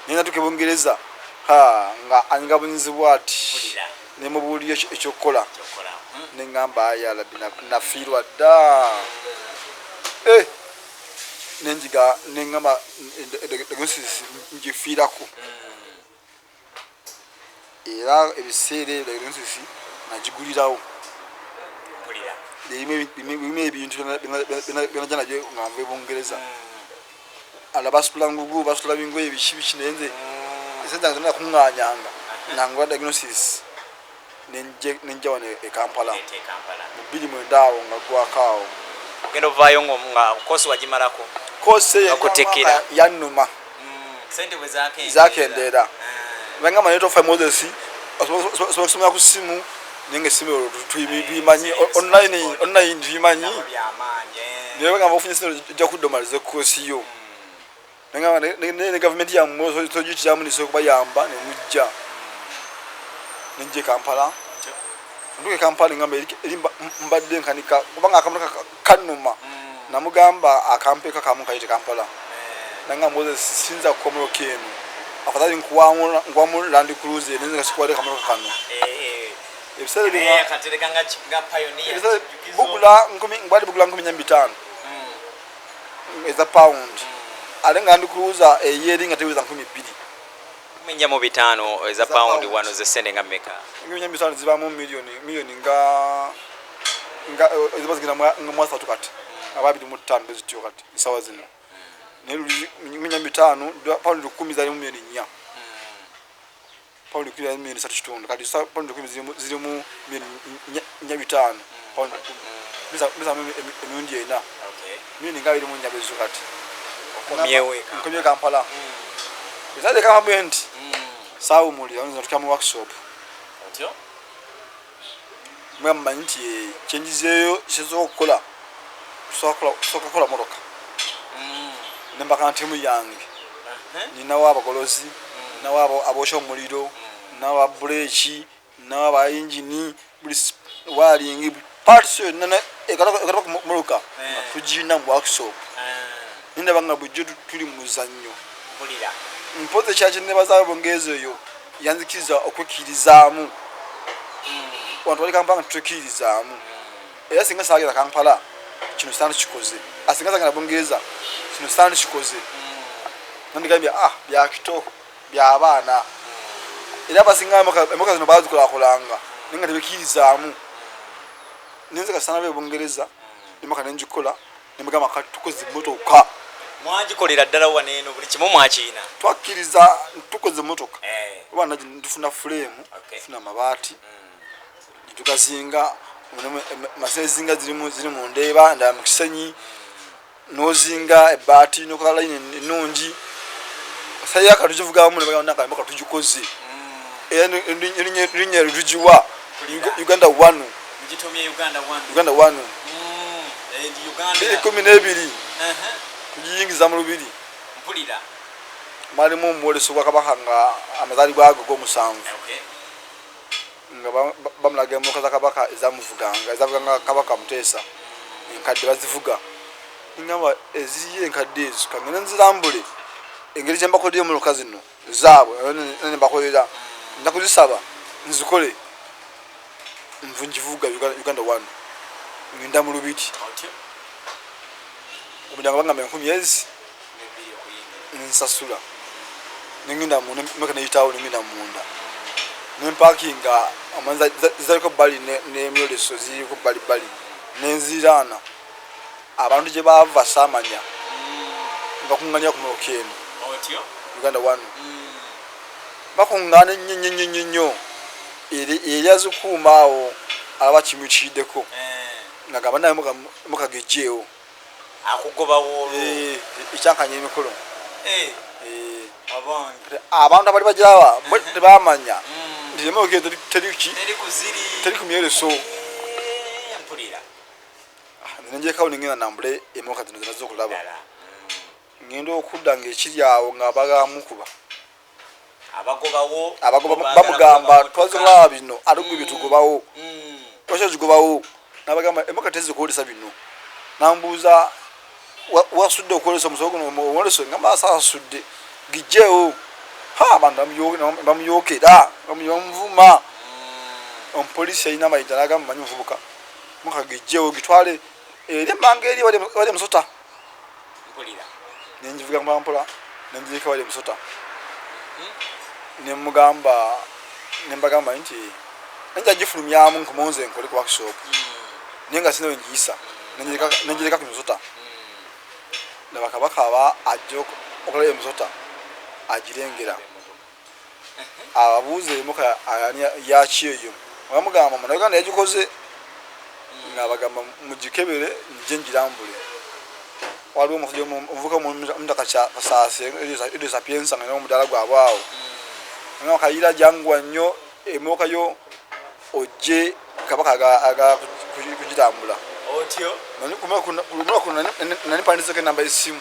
nina tukebongereza nga anyinga bunzibwa ati ne mubuli ekyokola ne ngamba ya labi na fiirwa dda nenjiga nengamba diagnosis njifiirako era ebiseere diagnosis najigulirawo bime ebintu byona nabyo nga nva Bungereza ala basitula ngugu basitula bingoye biki nenze esente zonna kuŋŋaanyanga nangula diagnosis nenja wano e Kampala mu 2009 awo nga gwakaawo ogenda ovaayo nga kosi wagimalako kosi okutekera yannuma sente bwe zakendeera bangamba naye tofa Moses osobola kusomera ku ssimu nenge essimu tuyimanyi online tuyimanyi naye bagamba ofunye essimu ojja kudda omalize kosi yo ne gavumenti yammwe togiyitiramu nisobola okubayamba nemujja nenje Kampala nduke Kampala ngamba eri mbadde nkanika kubanga akamotoka kanuma namugamba akampeka kamu kayite Kampala nanga Moses sinza kukomoloka eno afadhali nkwamu Land Cruiser nenze ngasikwale akamotoka kano ebisale binga katereka nga pioneer bugula 10,500 eza pound alenga Land Cruiser eyeri nga teweza 2,000 menya mu bitano eza pound wano ze sende nga meka menya bitano ziba mu milioni nga ezibazigina mwasa tukati ababiri mu 5 bezityo kati isawa zino menya bitano pound 10 zali mu milioni 4 pound 10 zali mu milioni 3 kati pound 10 ziri mu milioni 5 pound bisa emiundi ena milioni nga biri mu nyabezo kati komye Kampala izade kama bwendi sawu muli wanza tuka mu workshop otyo mwamba nti chenjizeyo kizo okukola soka kola moroka nemba kanti mu yange nina waba golozi na waba abosho muliro na waba brechi na waba engine wiring parts nana ekara moroka tujina mu workshop ninda banga bujju tuli muzanyo mulira mpoze kyaje ne bazaba bongezo yo yanzikiza okwekirizamu wantu bali Kampala tukirizamu era singa sagira Kampala kino standi kikoze asinga sagira bongeeza kino standi kikoze ndigambya bya kito bya abana era basinga emoka zino bazikola kolanga ninga tebikirizamu ninze kasana be bongereza nimaka nenjikola nimugama katukoze motoka mwagikolera ddala waneeno buli kimu mwakina twakiriza tukoze motoka bwana ndifuna frame tufuna mabaati tukazinga masezinga ziri mu ndeeba nda mukisenyi nozinga ebaati nokola line ennungi saya katuvuga mu ne baganda kamba katujikoze erinye rujiwa Uganda 1 ngitomye Uganda 1 Uganda 1 Uganda 12 kujiyingiza mu lubiri mpulira mali mu mwoleso gwa kabaka nga amazali gwago go musanvu nga bamulaga mu kaza kabaka ezamuvuganga ezavuganga kabaka Mutesa enkadde bazivuga ingamba eziye enkadde ezo kangene nzirambule engeri kyamba kodiyo mu lukazi no zaabwe nene bakolera ndakuzisaba nzikole mvunjivuga Uganda 1 nginda mu lubiri umujanga banga 10 yezi nsasula ninginda mu mekana yitawo ninginda munda nemparkinga amanza zaliko bali ne myoleso ziriko bali nenzirana abantu je bava samanya ngakunganya ku mokeno otyo Uganda 1 bakungana nyenyenyenyo eri azukumaawo abakimukideko ngagaba naye mukagejewo akugobawo ekyankanya emikolo abantu abali bajawa tebamanya ndimoke teri kumyereso mpulira nje kawo ningena nambule emoka zino zinazo kulaba ngendo okudda ngekiryawo ngabaga mukuba abagoba bamugamba twazira bino alugu bitugobawo twasho zigobawo nabagamba emoka tezi kukolesa bino nambuza wasudde okolesa musogo no woleso ngamba asa sudde gijeo ha abantu bamuyokera bamuvuma omupoliisi alina amayinja n'agamba manyi muvubuka mukagejjewo gitwale eri emmanga eri wali emusota nenjivuga mpolampola nenjirika wali emusota nembagamba nti nja gifulumyamu nkumonze nkole ku workshop naye nga sinawe njiyisa nenjirika ku musota nabakabaka aba ajja okola emusota agirengera ababuuze emuka yaki eyo bamugamba mu Uganda yagikoze ngabagamba mugikebere nje njirambule waliwo omuvuka omutaka kasase edo sapiensa nga omudala gwabwawo nga kayira jangwa nnyo emoka yo oje kabaka aga kujitambula otyo nani pandiseke namba esimu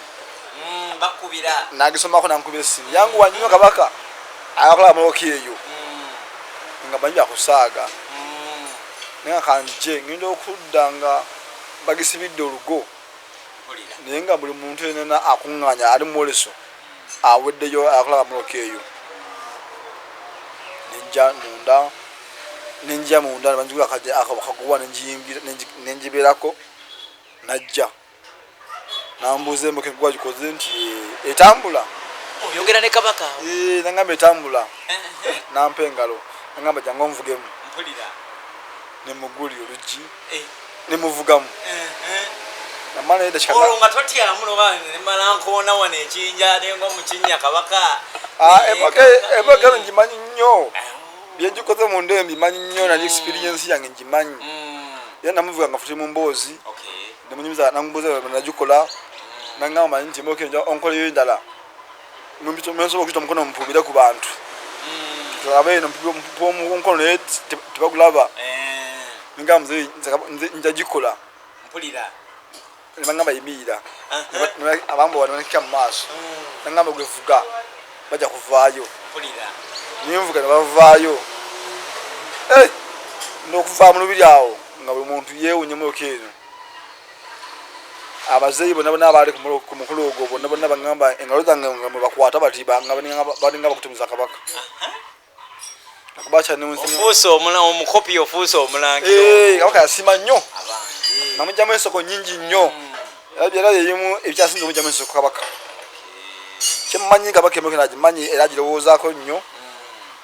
bakubira nagisomako nankubira esimu yangu wannyo kabaka ayakola amaloki eyo nga banyi bakusaaga nga kanje ngenda okudda nga bagisibidde olugo naye nga buli muntu yenna akuŋŋaanya ali mwoleso aweddeyo ayakola amaloki eyo nenja munda banjigula akaguwa nenjibeerako najja nambuuza emoke gwa gikoze nti etambula oyogera ne kabaka nangamba etambula nampa engalo nangamba jangu omuvugemu nemuguli olugi nemuvugamu namala nga totyamu nemala nkoona wano ekinja nenga mukinnya kabaka ebogero ngimanyi nnyo byengikoze mu ndeyo mbimanyi nnyo nali experience yange ngimanyi era namuvuga nga futi mu mboozi nemunyumiza namubuuza nagikola nangamba manyi nti mokenja onkoleyo endala mwensobola okuyita omukono omupubire ku bantu tulabe eno omukono naye tebagulaba ningamba njagikola nebagamba yimirira abambo banonekika mu maaso nangamba gwevuga bajja kuvaayo nenvuga nebavaayo nokuvaa mu lubiri awo nga buli muntu yeewunye muloka eno abazeeyi bonna bonna abaali ku mukolo ogwo bonna bonna bagamba engalo zange nga mwebakwata bati balinga bakutemuza kabaka ofuuse omukopi ofuuse omulangiro kabaka yasima nnyo namugjamu ensoko nyingi nnyo era yeyimu ebikyasinza omugjamu ensoko kabaka kyemmanyi kabaka emoke nagimanyi era agirowoozaako nnyo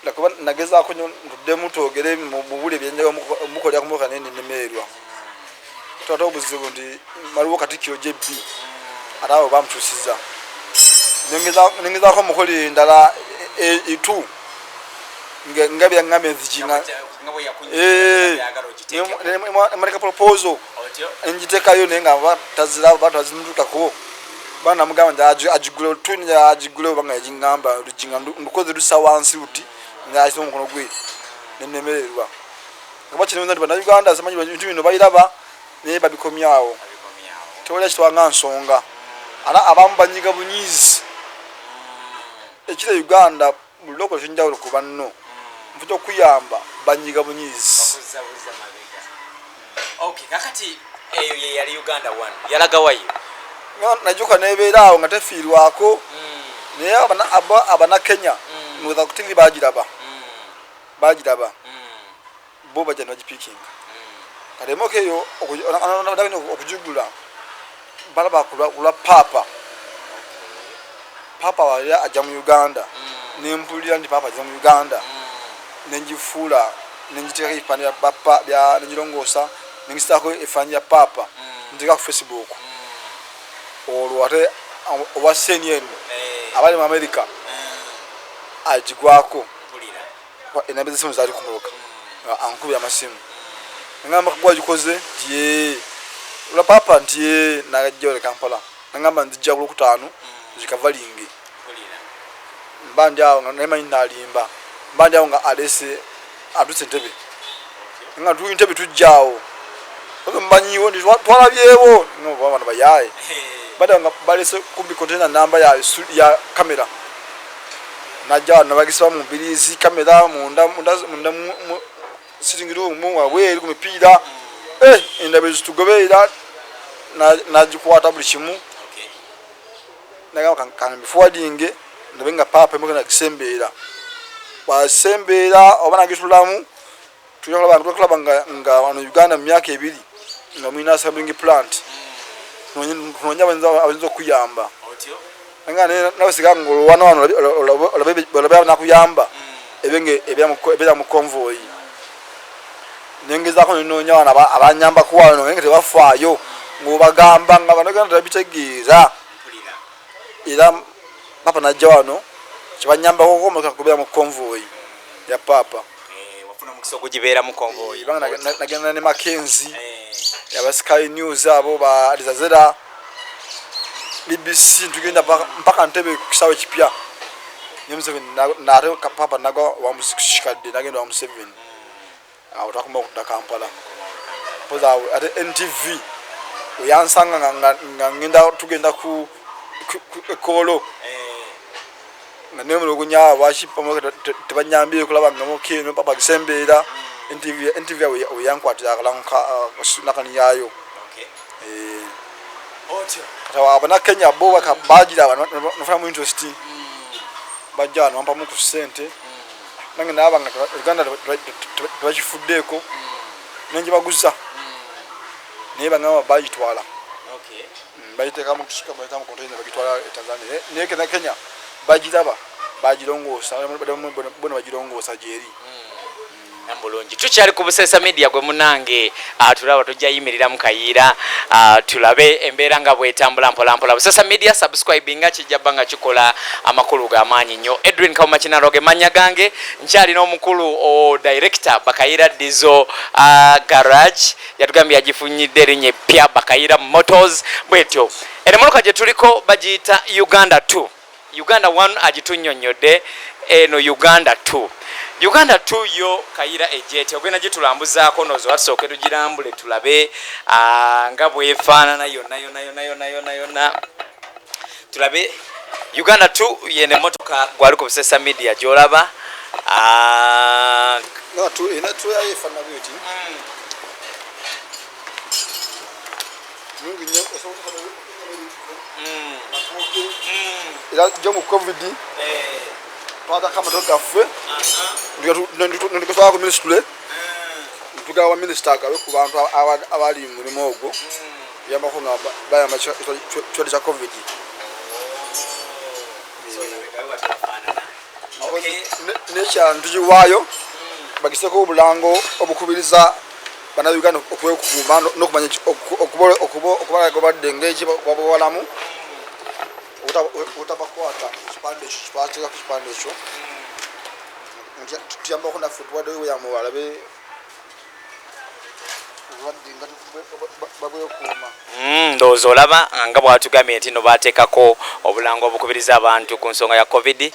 nakuba nagezaako nnyo ntuddemu twogere mu bubuli ebyenjaga mukolera kumuloka naye nenemererwa twata obuzibu nti maliwo katikkiro gyebbi ate abo bamukyusiza nengezaako mukoli endala itu nga byaŋŋamba enzikinga emaleka proposal engiteekayo naye nga batazimutukako banamugamba nti agigule tunya agigule obanga yagiŋŋamba oluginga ndukoze lusa wansi luti ngaasima omukono gwe nenemererwa kuba kinemuza nti bannayuganda simanyi bintu bino bayiraba naye babikomyawo tewalira kitwanga nsonga era abamu banyiga bunyiizi ekiri uganda buli lokola kyenjawulo ku banno mputa okuyamba banyiga bunyiizi kakati eyo ye yali Uganda 1 yalagawayo najuka nebeera awo nga tefiirwako naye abanakenya noza kutingi bagiraba bo bajja nebagipiikinga kati emoka eyo okugigula balaba kulwa paapa wali ajja mu Uganda nempulira nti paapa ajja mu Uganda nengifuula nengiteekako ebifaananyi bya papa nengirongoosa nengisitaako ebifaananyi bya paapa nteeka ku Facebook olwo ate owa CNN abali mu America agigwako enambe z'essimu zaali kumuloka ankubira amasimu nangamba gwagikoze nti olwa paapa nti najja ole Kampala nangamba nzijja ku Lwokutaano zikavalinge mba ndi awo nga namanyi nalimba mba ndi awo nga alese atuse Entebbe nga tuyi Entebbe tujjaawo mbanyiwo ndi twalabyewo bano bayaye bada nga balese kumbi container namba ya kamera najja nabagisa mu mbirizi kamera munda sitting room mu waweri ku mipiira endabe zitugobeera nagikwata buli kimu naga kan forwarding nabenga papa mukana kisembera basembera obana gitulamu tuyokulaba nga wano Uganda mu myaka 2 nga mwina assembling plant tunonya abenza okuyamba nga nabasiga ngo wano olabe nakuyamba ebya mu convoy nengeza ko nonya wana abanyamba kuwano ngeke tebafaayo ngo bagamba nga banaganda bitegeeza ila papa najja wano kibanyamba ko kubera mu convoy ya papa wafuna mukiso kujibera mu convoy banga nagenda ne Mackenzie ya Sky News abo ba Alizazera BBC tugenda mpaka Ntebe kisawe kipya nyemse na papa nago wa musishikade nagenda wa 7 utakuma kuda Kampala poza at NTV uyansanga ngenda tugenda ku kolo nane mugunya washipa mo tebanyambire kulaba ngamo kino papa kisembera NTV uyankwatira kalanka nakani yayo katawa abana Kenya bo bakabajira abantu nofuna interest bajja nompa mu kusente nange nabanga Uganda twachifuddeko nanje baguza neba ngama bajitwala bayiteka mu kushika bayita mu container bagitwala Tanzania neke na Kenya bajiraba bajirongosa bona bajirongosa jeri Ambulonji tukyali ku Busesa Media gwe munange tulaba tujja yimirira mu kayira tulabe embeera nga bwetambula mpola Busesa Media subscribinga kijjaba nga kikola amakulu ga maanyi nnyo Edwin Kauma Kinaroge manya gange nkyali n'omukulu o director Bakayira Diesel garage yatugambye agifunyidde erinnya pya Bakayira Motors bwetyo eremonoka gye tuliko bagiyita Uganda 2 Uganda 1 agitunnyonnyodde eno Uganda 2 Uganda 2 yo Kayira ejete ogenda gitulambuzaako nozo wasooke tugirambule tulabe nga bwefaanana yonna tulabe Uganda 2 yene motoka gwali ku Busesa Media gyolaba no tu ina tu ya ifana beauty mungu nyo osoto kana ila jomu covid twata kama dogafe ndiko kwa ministry tugawa minister ka ku bantu abali mulimo ogwo yamba ko nga baya macho cyo covid necha ndujiwayo bagiseko obulango obukubiriza bana Uganda okwekuma no kumanya okubala gobadde ngeji babwalamu utabakwata kipande cho tuyamba kuna football do ya muwalabe ndozo olaba nga bwatugambye nti no bateekako obulango obukubiriza abantu ku nsonga ya covid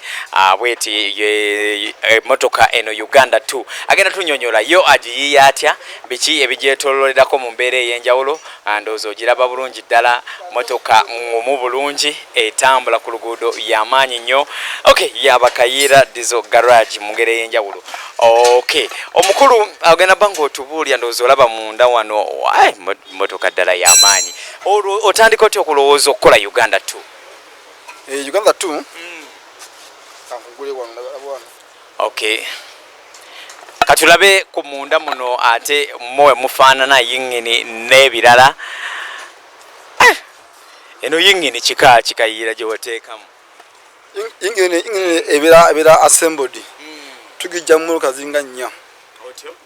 bweti motoka eno Uganda 2 agenda tunyonyola yo agiyiya atya biki ebigyetololerako mu mbeera ey'enjawulo ndozo giraba bulungi ddala motoka ngumu bulungi etambula ku luguudo y'amaanyi nnyo okay ya Bakayira Diesel garage mu ngeri ey'enjawulo okay omukulu agenda bango otubuulya ndozo olaba munda wano motoka ddala y'amaanyi otandika otya okulowooza okukola Uganda 2 Uganda 2 kankugule wano okay katulabe ku munda muno ate mwe mufaanana yingini n'ebirala eno yingini kikayira gye wateekamu yingini ebira assembled tugijja mu kazinga nnya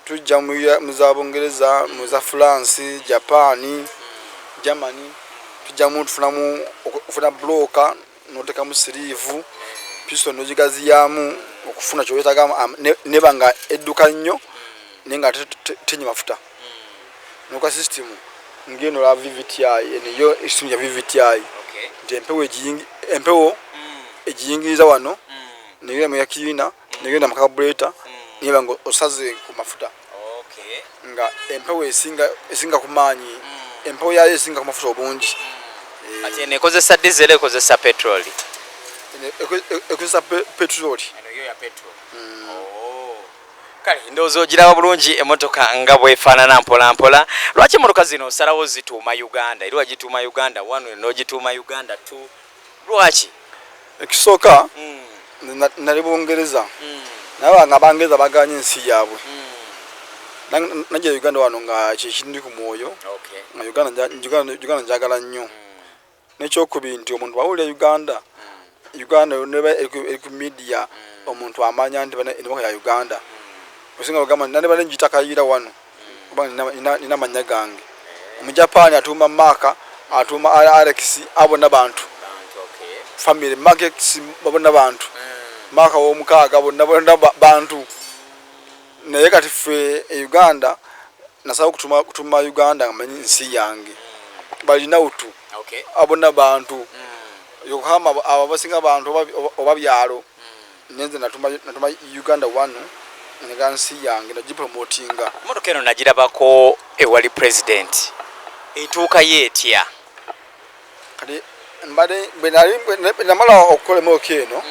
tujja mu za Bungereza mu za France Japan Germany tujja mu tufunamu okufuna bloka noteka mu sleeve piston nojigazi yamu okufuna kyo wetagamu nebanga edduka nnyo nenga tenyi mafuta nuka system ngeno la VVTi eniyo system ya VVTi empewo ejiyingiriza wano niyo mu yakina niyo na carburetor niba ngo osaze ku mafuta nga empewo esinga kumanyi empewo yayo esinga ku mafuta obungi ate nekozesa diesel ekozesa petrol ekozesa petrol eno yo ya petrol kale ndozo giraba bulungi emotoka nga bwefaanana mpola lwaki emotoka zino osalawo zituuma Uganda era wagituuma Uganda 1 no gituuma Uganda 2 lwaki ekisooka nali Bungereza naba nga Bangereza baganye ensi yaabwe najja Uganda wano nga kyekindi ku mwoyo nga Uganda njagala nnyo n'ekyokubiri nti omuntu bawulira Uganda neba eri ku media omuntu amanya nti eneboka ya Uganda osinga bagamba neba njita kayira wano kubanga nina amanya gange mu Japan atuma Maka atuma Alex abona bantu family Max babona bantu Maka w'omukaaga bonna bantu naye kati ffe Uganda nasaba kutuma Uganda ngamanyi nsi yange balina utu abona bantu yokuhama abasinga abantu oba byalo nenze natuma Uganda wano nga nsi yange nagipromotinga motoka eno nagirabako ewali president etuuka yeetya kati mbade benamala okukola motoka eno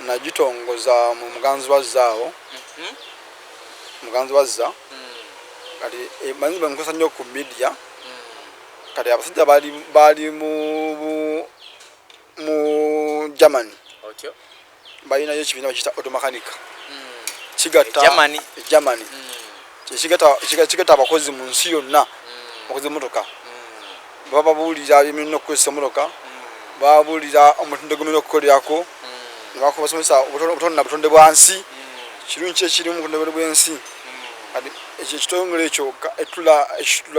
nagitongoza mu muganzi wazaawo muganzi wazza kati manzi bankosa nnyo ku media kati abasajja bali mu Germany balina yo kibiina bakiyita auto mechanic kigata Germany kigata abakozi mu nsi yonna abakozi motoka baba buulira emino okukozesa motoka babuulira omutindo gw'emino okukolerako nebako basomesa obutonde butonde bwansi kirungi ekirimu kundebere bwensi kati ekyo ekitongole ekyo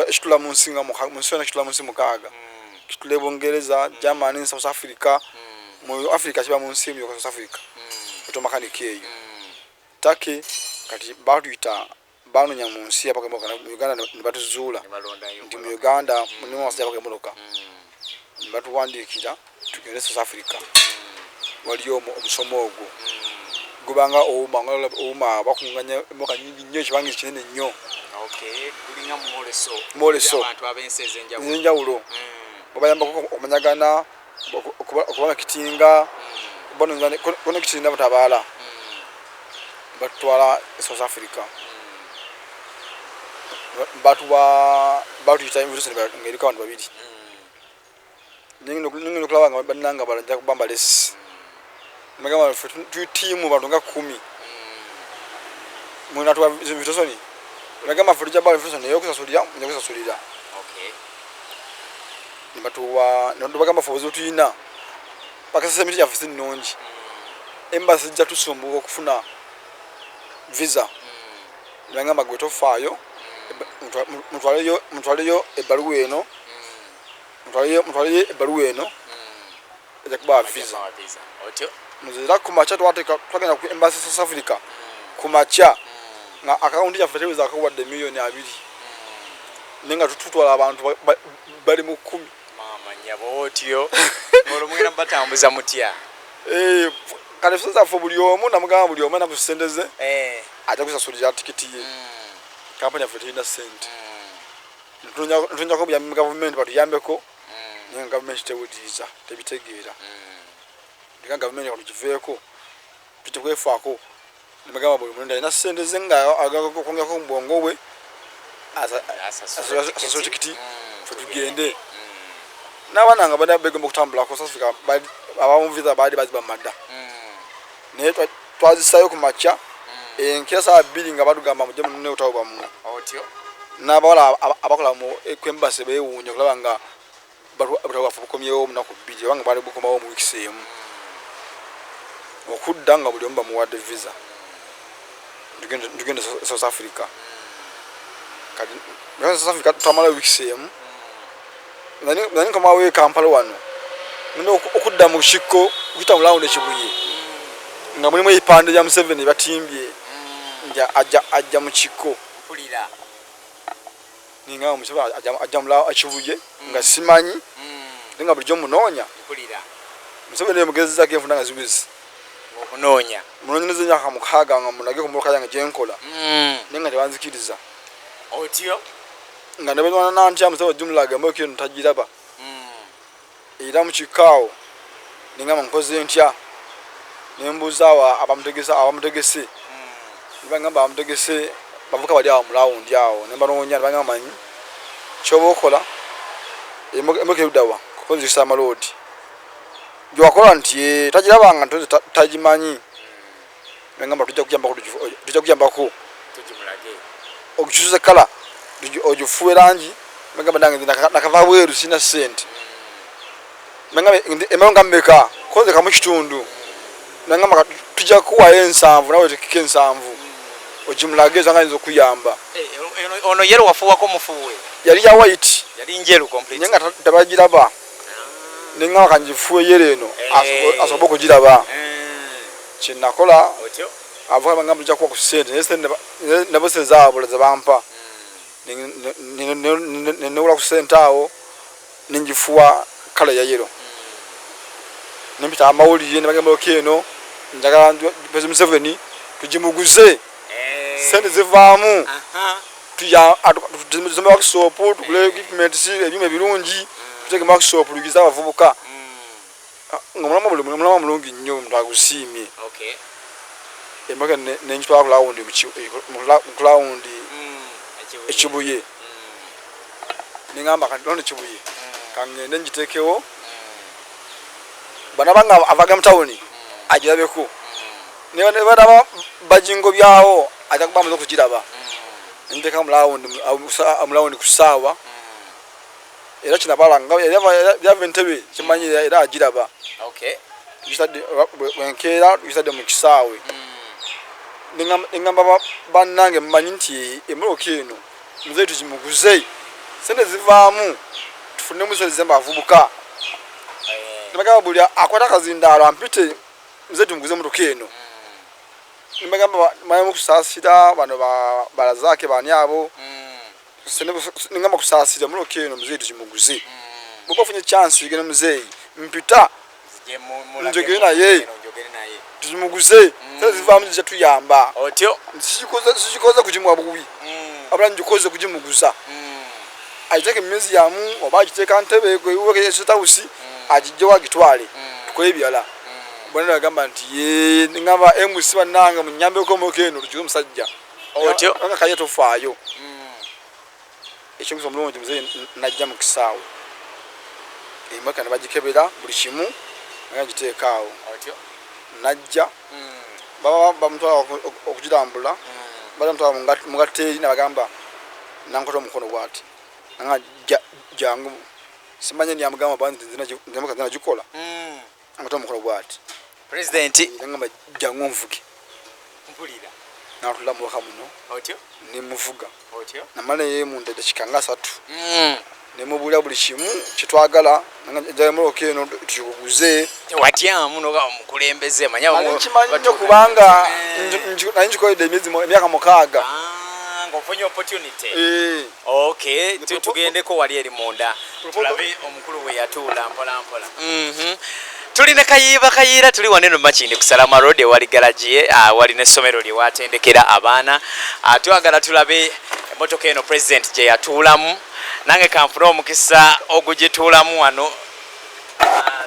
ekitula mu nsi nga munsi yonna kitula mu nsi mukaaga kitula Bungereza Germany South Africa mu Africa kiba mu nsi mu South Africa auto mechanic eyo take kati batuyita banonya mu nsi abakemoka mu Uganda ne batuzuula nti mu Uganda mulimu abasajja abakemoka ne batuwandiikira tugende South Africa waliyo omusomo ogwo gubanga ouma bakunganya emoka nyingi nnyo ekibangi kinene nnyo kulinga mwoleso abantu ab'ensi ez'enjawulo babayambako okumanyagana okubanga kitinga kono kitinda batabaala batwala South Africa batuyita invitation ng'eriko abantu babiri ningino kulaba nga bananga balanja kubamba lesi magama tu timu bantu nga 10 muna tu invitation magama fulija ba invitation yo kusasulira nyakusasulira nibatuwa ndo bagamba fozo tuyina bakasese miti afisi nonji embassy jja tusumbuka okufuna visa bagamba gwe tofayo mutwaleyo ebbaluwa eno mutwaleyo ebbaluwa eno ejja kuba visa muzira kumacha twagenda ku embassy South Africa kumacha nga account ya fertilizer akawadde million 2 nenga tututwala abantu bali mu 10 mama nyabo otyo ngolo mwina batambuza mutya kale fuza fo buli omu namugamba buli omu na kusendeze aja kusasulira tikiti ye company of Fertilizer Cent ntunya ko bya government batu yambeko nenga government tewudiza tebitegeera ndika government yakujiveko tutekwefaako nimagamba buli mundu ina sendeze nga agako konga ko mbongo we asa tikiti tugende n'abana nga bada begomba kutambula ko South Africa abamu visa badi baziba madda ne twazisayo ku macha enkesa billing abadugamba muje munne utawo bamu otyo n'abawala abakola mu ekwembase bewunye kulaba nga batawa fukomyewo munako bidi banga bali bukomawo mu weeks emu okudda nga buli omba muwadde visa tugende South Africa kadi South Africa tamala weeks emu nani kama we Kampala wano ndo okudda mu kiko kuita mulawundi ekibuye nga mulimu ipande ya Museveni batimbye nja ajja mu kiko mpulira ninga Museveni ajja mulawo ekibuye nga simanyi ninga bulijjo munonya mpulira Museveni mugezeza ke mfuna nga zibizi okunonya munonyeze nyaka mukaga nga munage kumuloka yange jenkola ninga tebanzikiriza otyo nga nebana nanti amusaba jumla gambo kintu tajiraba era mu kikaawo ninga mankoze ntya nembuzawa abamutegese nibangamba abamutegese bavuka bali awo mulawundi awo nembanonya bangamba manyi kyobokola emoke udawa kukonzisa amalodi gyowakola nti tagirabanga ntozi tagimanyi nengamba tujja kuyambako okukyusa kala ogifuwa erangi nengamba nange nakava bweru sina sente emero nga mmeka konzeka mu kitundu nengamba tujja kuwayo 7 nawe tekika 7 ogimulage ezanga ayinza okuyamba ono yero wafuwako mufuwe yali ya white yali njeru complete nenga tabagiraba nengamba kanjifuwe yero eno asobola okugiraba kyenakola avuga bangamba tujja kuwa ku sente nabo sente zaabula zebampa nenewula ku sente awo nenjifuwa kala ya yero nempita amawulire nebagamba okeno njagala President Museveni tujimuguze sente zivaamu tuzime workshop tugule equipment ebyuma ebirungi tutege workshop lugiza abavubuka ngomulama mulungi nnyo omuntu agusiimye embaga nenjitwala ku lawundi ekibuye ningamba kati lono kibuye kangende njitekewo bana banga avaga mtawuni ajirabeko nebana bajingo byawo aja kubamaze okugiraba ndeka mulawundi kusawa era kinabalanga yava entebe kimanyi era agiraba wenkera tusade mu kisaawe ningamba bannange mmanyi nti emulooka eno muzeyi tukimuguze sente zivaamu tufune musozi zemba avubuka nimagamba buli akwata akazindaalo ampite muzeyi tumuguze emulooka eno nimagamba mayamu kusaasira bano barazake bani abo ningamba kusaasira emulooka eno muzeyi tukimuguze bwoba ofunye chance igene muzeyi mpita njogere naye tuzimuguze zivaamu zijja tuyamba otyo sikikoze kugimuwa bubi abula njikoze kugimuguza agiteke museum oba agiteka ntebe esitawusi agijje wagitwale tukole ebyala bwana agamba nti ye ngamba MC bananga munyambeko mokeno tugize musajja otyo anga kaye tofaayo ekyo ngizo mulonje muze najja mu kisaawe emaka nabagikebera buli kimu ngagiteekaawo otyo najja baba bamutwala okugirambula balamutwala mugateeri nabagamba nankoto omukono bwati nanga jangu simanye ni amugamba bandi zina gikola ankoto omukono bwati president nanga jangu mvuge mpulira natula mu muno otyo ni muvuga otyo namane ye munda dakikanga 3 nemubulya buli kimu kitwagala nanga mulooka eno tukikuguze watya muno ga mukulembeze manya nkimanyi kubanga njikoledde emyaka 6 ngofunye opportunity okay tugendeko wali eri munda tulabe omukulu we yatula mpola mpola tulina kayira tuli waneno Makindye ku Salama Road wali garage wali n'essomero lye watendekera abaana twagala tulabe emotoka eno president gye yatuulamu nange kanfuna omukisa ogugituulamu wano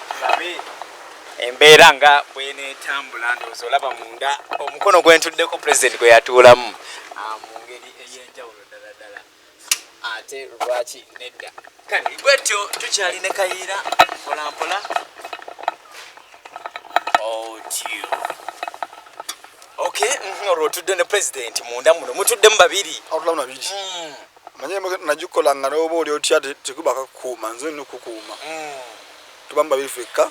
tulabe embeera nga bwenetambula ndowooza olaba munda omukono gwentuddeko president gwe yatuulamu mu ngeri ey'enjawulo ddala ate lwaki nedda kale bwetyo tukyali ne kayira mpola mpola okay olwo tudde ne president munda muno mutuddemu babiri atulamu nabiri manye najikola nga noba oli otya tekubaka kukuuma nze nokukuuma tubamu babiri fekka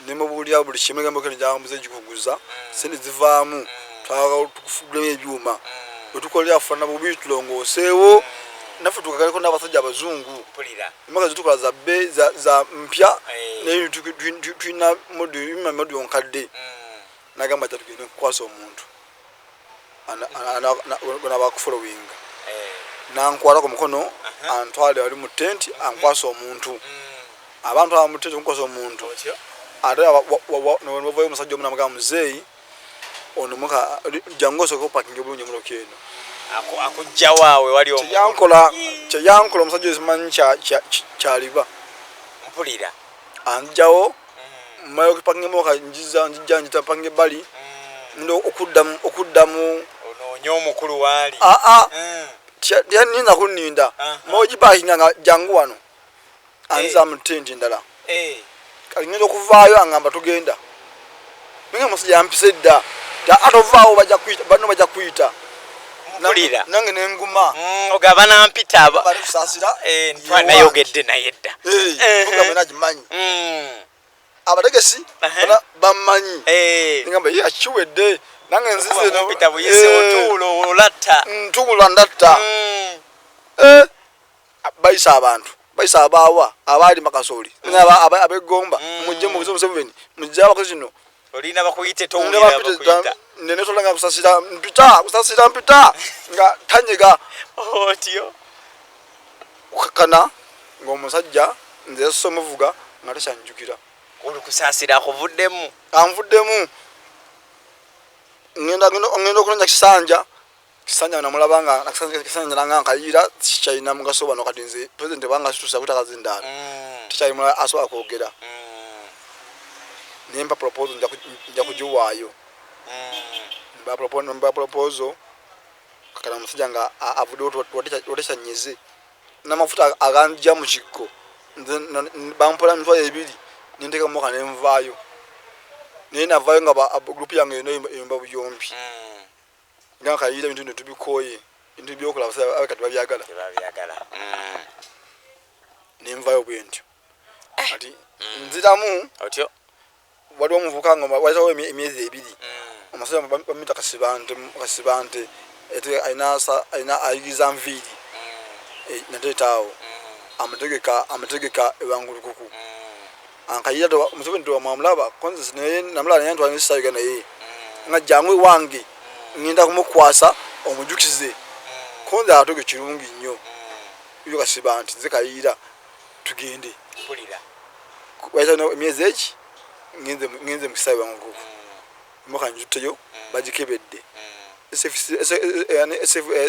nemubulya buli kimu egambo kene jamuze gikuguza sente zivaamu tukufugulemu ebyuma wetukolera afana bubi tulongooseewo naffe tukagaleko n'abasajja abazungu emaka zetukola za mpya naye tulina modi onkadde nagamba tatugende kukwasa omuntu nabakufolowinga nankwalako mukono antwale ali mu tenti ankwasa omuntu abantu aba mu tenti nkwasa omuntu ate nobavayo omusajja omu namugamba muzeeyi ono muka jangu osooka opakinga obulungi mulooka eno akujja waawe wali kyeyankola omusajja esimanyi kyaliba mpulira anjawo mmaye okupakinga emotoka njijja njita pakinga ebbali ndo okuddamu onoonya omukulu waali tiyaninza kunninda mogipakinga nga jangu wano anziza mu tenti endala ngenda okuvaayo angamba tugenda ninga musajja yampise dda atovaawo bajja kuyita mpulira nange nenguma ogaba nampita aba bali kusaasira nayogedde naye dda programu nagimanyi abategesi bammanyi ngamba ye akiwedde nange nzize mpita buyise otuulo olatta ntugula ndatta bayisa abantu bayisa abaawa abaali makasooli abegomba mujje mu Museveni mujje abakozi kino olina bakuyite towulira bakuyita nene tolanga kusasira mpita nga tanyega otyo ukakana ng'omusajja nze somuvuga nga tashanjukira olukusasira akuvuddemu anvuddemu ngenda okulonja kisanja namulabanga kisanja nanga nkayira kikyalina mugaso bano kati nze president banga situsa kutakazindaala tikyali asobola kwogera nemba proposal nja kugiwaayo mba proposal kakana musajja nga avudde wateshanyize n'amafuta aganja mu kikko bampola emitwalo 2 ninteka mumoka nenvaayo naye navaayo nga group yange eyomba buyombi nga kayira ebintu bino tubikoye ebintu byokola abakati babyagala nenvaayo bwentyo ati nziramu otyo waliwo omuvuka nga waliwo emyezi 2 omusajja bamita kasibante alina ayigiriza nviiri nateetaawo amategeka ewangulukuku ankayira Museveni twamulaba konzesi naye namulaba naye ntwala nesaayiga naye nga jangwe wange ngenda kumukwasa omujukize konza atoge kirungi nnyo yo kasiba nti nze kayira tugende mpulira wayita no emyezi eki ngenze mukisayi wanguku moka njuteyo bagikebedde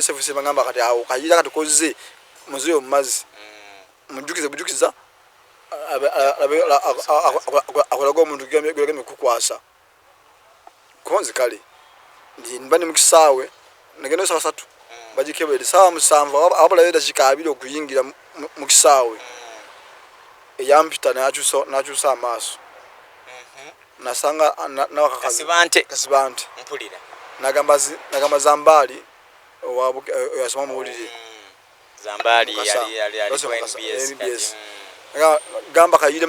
SFC bangamba kati awo kayira kati koze muziyo mumazi bujukiza akolaga omuntu gwegeme kukwasa konzi kale ndi mbani mukisaawe nagenda sawa 3 bagikebedde sawa 7 abula yeda kikabiri okuyingira mukisaawe eyampita nakyusa amaaso nasanga kasibante mpulira nagamba Zambali yasoma muwulire Zambali yali kwa NBS gamba kayire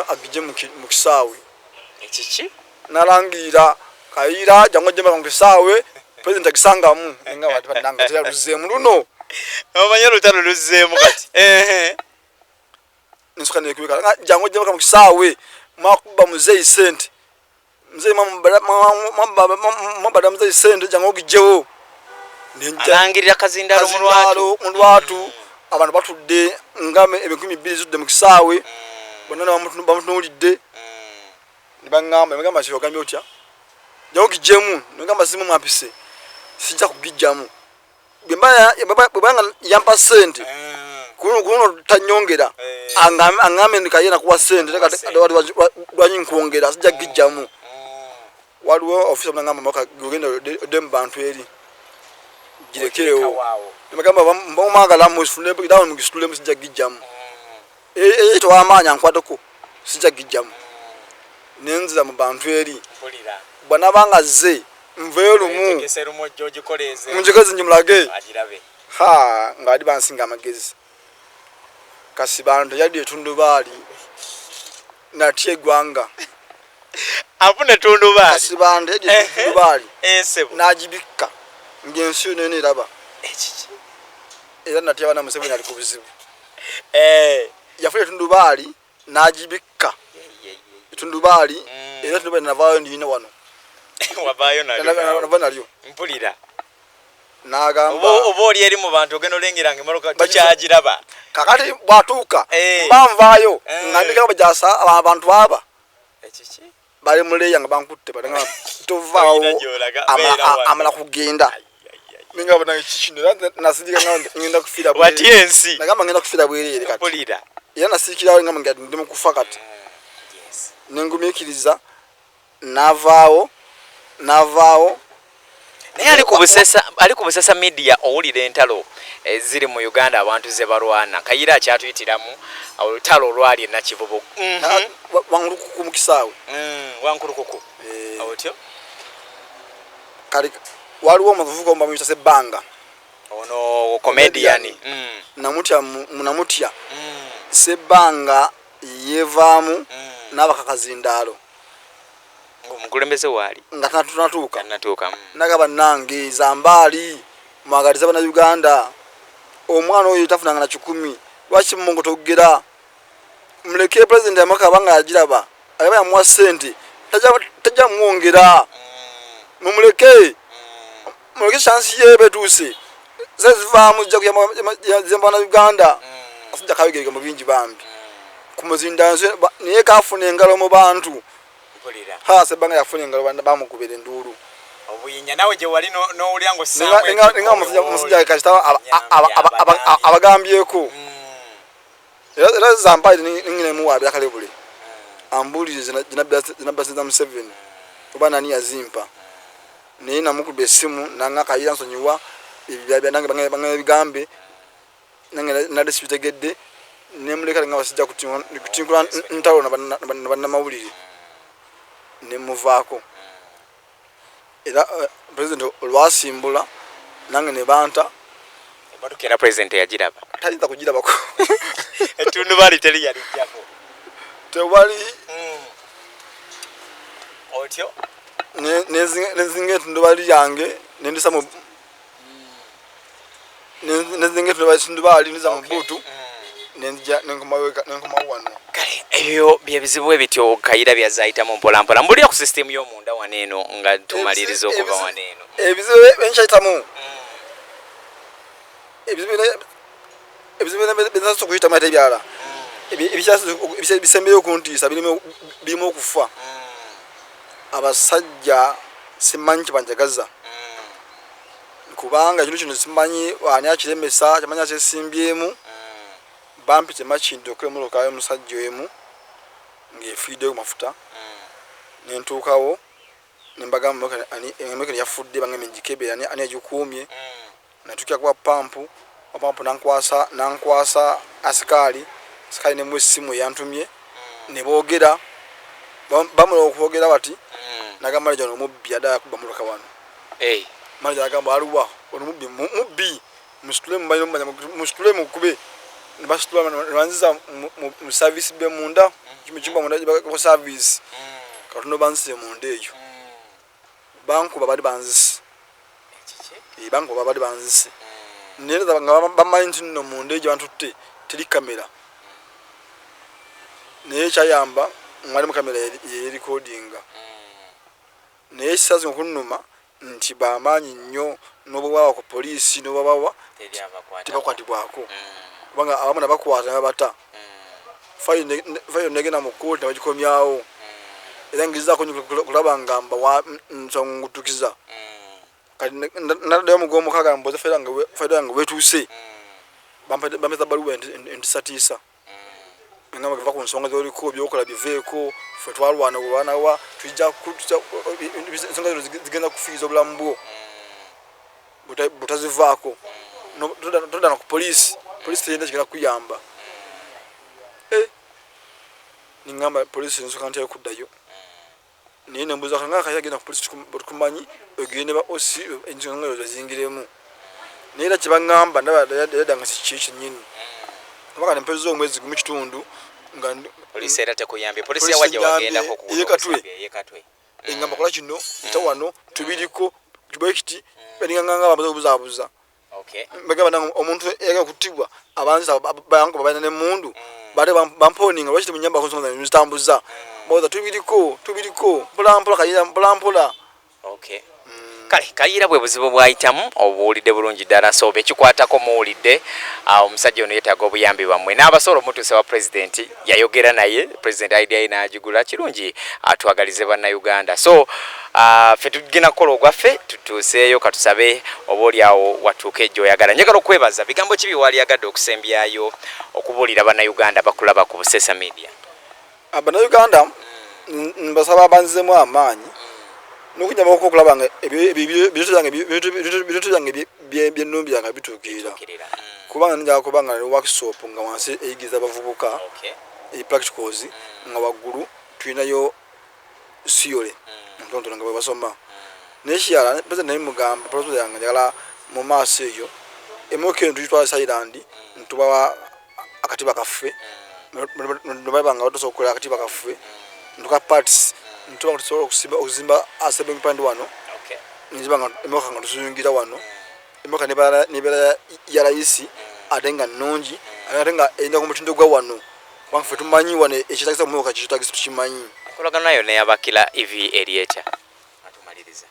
agije mukisaawe ekiki nalangira kayira jango jemba mukisaawe president akisangamu nga wati bananga tya luzemu luno abanya lutalo luzemu kati nisukane kubika jango jemba mukisaawe makuba muzei sente mzee mambada mzee sente jango gijewo alangirira kazindalo mu lwatu abantu batudde ngame ebikumi 2 zudde mukisaawe bonana bamutunulidde nibangamba kirogamye otya jango gijemu ngamba simu mwapise sijja kugijjamu bwebanga yampa sente kuno tanyongera angame nikayena kuwa sente lwanyi nkwongera sijja kugijjamu waliwo ofisa ngamba maka gogenda dembantu eri girekerewo nimagamba mbomagala musifune bidawo mugisitule musijja kugijjamu eto amanya nkwatako sijja kugijjamu nenzira mu bantu eri bwana banga ze mveyo lumu munjekezi njimulage ngadi bansinga amagezi kasibando yadi etundubali natie gwanga afune tundubali kasibando yadi etundubali esebo najibika ngensi nene raba ekiki era natie bana Museveni ali kubizibu yafule tundubali najibika tundubali era tundubali navayo ndine wano wabayo nalyo mpulira nagamba oboli eri mu bantu ogeno lengerange maroka tukyagiraba kakati bwatuuka bamvayo ngandika bajasa abantu aba ekiki bali muleya nga bankutte balanga tovaawo amala kugenda minga bana kikino nasindika ngenda kufira bwe watiensi nagamba ngenda kufira bwerere kati mpulira era nasikirawo ngamba ngati ndi mukufa kati nengumikiriza navaawo naye ali ku busesa media owulira entalo ziri mu Uganda abantu ze balwana Kayira akyatuyitiramu olutalo olwali e Nakivubo Wankulukuku mu kisaawe Wankulukuku otyo kali waliwo omuvubuka omuyita Ssebbanga ono comedian namutya Ssebbanga yevaamu n'abakakazindaalo omukulembeze waali nga tunatuuka nagaba nange Zambaali mwagaliza bana Uganda omwana oyo tafunanga na 10 lwaki mmongo togera muleke president amaka banga agiraba ayaba yamwa sente tajja mwongera muleke chance yebe tuse zezivaamu jja bana Uganda kufija kawigega mu bingi bambi kumuzindanze niye kafuna engalo mu bantu Ssebbanga yafuna engalo bana bamukubira enduru obuyinya nawe je wali no ulyango ninga musija kashita abagambyeko era Zambaali ningine muwa byakale buli ambulirize jinabasiza mu 7 oba nani yazimpa naye namukubye esimu nanga Kayira nsonyiwa ibya nange bange bigambe nange nadisibitegedde nemuleka nga basijja kutinkula ntalo na mawulire nemuvaako era president olwasimbula nange ne banta batukera president yagiraba talinza kugirabako etundu bali teri yali jako tewali otyo nezinga etundu bali yange nendisa mu nezinga etundu bali niza mu butu nenja nenkomawano kale ebyo byebizibu ebityo Kayira byazaayitamu mpolampola mbulira ku system y'omunda waneeno nga tumaliriza okuva waneeno ebizibu benkyayitamu ebizibu benasa okuyitamu ate ebyala ebisembeyo okuntiisa birimu okufa abasajja simanyi kibanjagaza kubanga kino simanyi ani akiremesa kimanyi akyesimbyemu bampi temakintu okwemuloka y'omusajja emu ng'efiideyo mafuta nentuukawo nembagamba emmotoka yafudde bange njikebe ani agikuumye natukya kuba pampu nankwasa asikaali nemu essimu eyantumye ne boogera bamala okwogera bati nagamba manager omubbi adda yakuba muloka wano manager agamba aliwa ono mubbi musitule mukube nebasitula nebanziza mu service be munda kimba munda ko service katono banzise munda eyo banku babali banzise banku babali banzise nera bamanyi nno munda ejo bantutte teri kamera naye kyayamba mwali mu kamera ye recordinga naye kisazi okunuma nti bamanyi nnyo n'obwawa ku poliisi n'obabawa tebakwatibwako kubanga abamu nabakwata nabata fayo negenda mu kkooti nabagikomyawo era ngizaako kulaba nga nsongutukiza kati naddayo mugomo kaga mboze fayida yange wetuuse bampeza baluwa entisatiisa nga bagava ku nsonga z'oliko byokola biveeko ffe twalwana obanawa tujja ensonga zino zigenda kufiiza obulamu bwo butazivaako todana ku poliisi teyenda kigenda kuyamba ningamba poliisi nsoka ntayo kuddayo naye nembuuza kanga Kayira agenda ku poliisi tukumanyi ogende ba osi ensonga ezo zingiremu naye era kyebaŋŋamba ndabadda nga sikiki nnyini kabaka nempeza omwezi gumu kitundu nga poliisi era tekuyambye poliisi yawajja wagendako yekatwe engamba kola kino ita wano tubiriko tubekiti balinganganga bamaze okubuzaabuza bagamba omuntu yagenda kuttibwa abanza banko babalina n'emmundu bate bamponinga lwaki temunyamba ku nsonga zitambuza boza tubiriko mpolampola Kayira mpolampola kale Kayira bwe buzibu bwayitamu obuwulidde bulungi ddala so bekikwatako muwulidde omusajja ono yeetaaga obuyambi bwammwe n'abasobola omutuuse wa pulezidenti yayogera naye pulezidenti idea n'agigula kirungi atwagalize bannayuganda so ffe tugenda kukola ogwaffe tutuuseeyo katusabe oba oliawo watuuka ejjo oyagala njagala okwebaza bigambo ki byewali yagadde okusembyayo okubuulira bannayuganda bakulaba ku Busesa Media bannayuganda mbasaba banzizemu amaanyi nokunyama okulaba nga ebintu byange byennumbiranga bituukirira kubanga njagala kubanga workshop nga wansi eyigiza abavubuka practicals nga waggulu tulinayo theory ntontono nga bwebasoma nekirala president naye mugamba president yange njagala mu maaso eyo emoke ntuyitwala Island ntubawa akatiba kaffe nobanga batosobola okukola akatiba kaffe ntuka parts ntuba nga tusobola okuzimba assembling point wano nziba nga emoka nga tusuyungira wano emoka nebeera ya layisi ate nga nnungi ate nga erina ku mutindo gwa wano kubanga ffe tumanyi wano ekitagisa ku moka kitagisa tukimanyi akolagana nayo neyabakira EV Erieta atumaliriza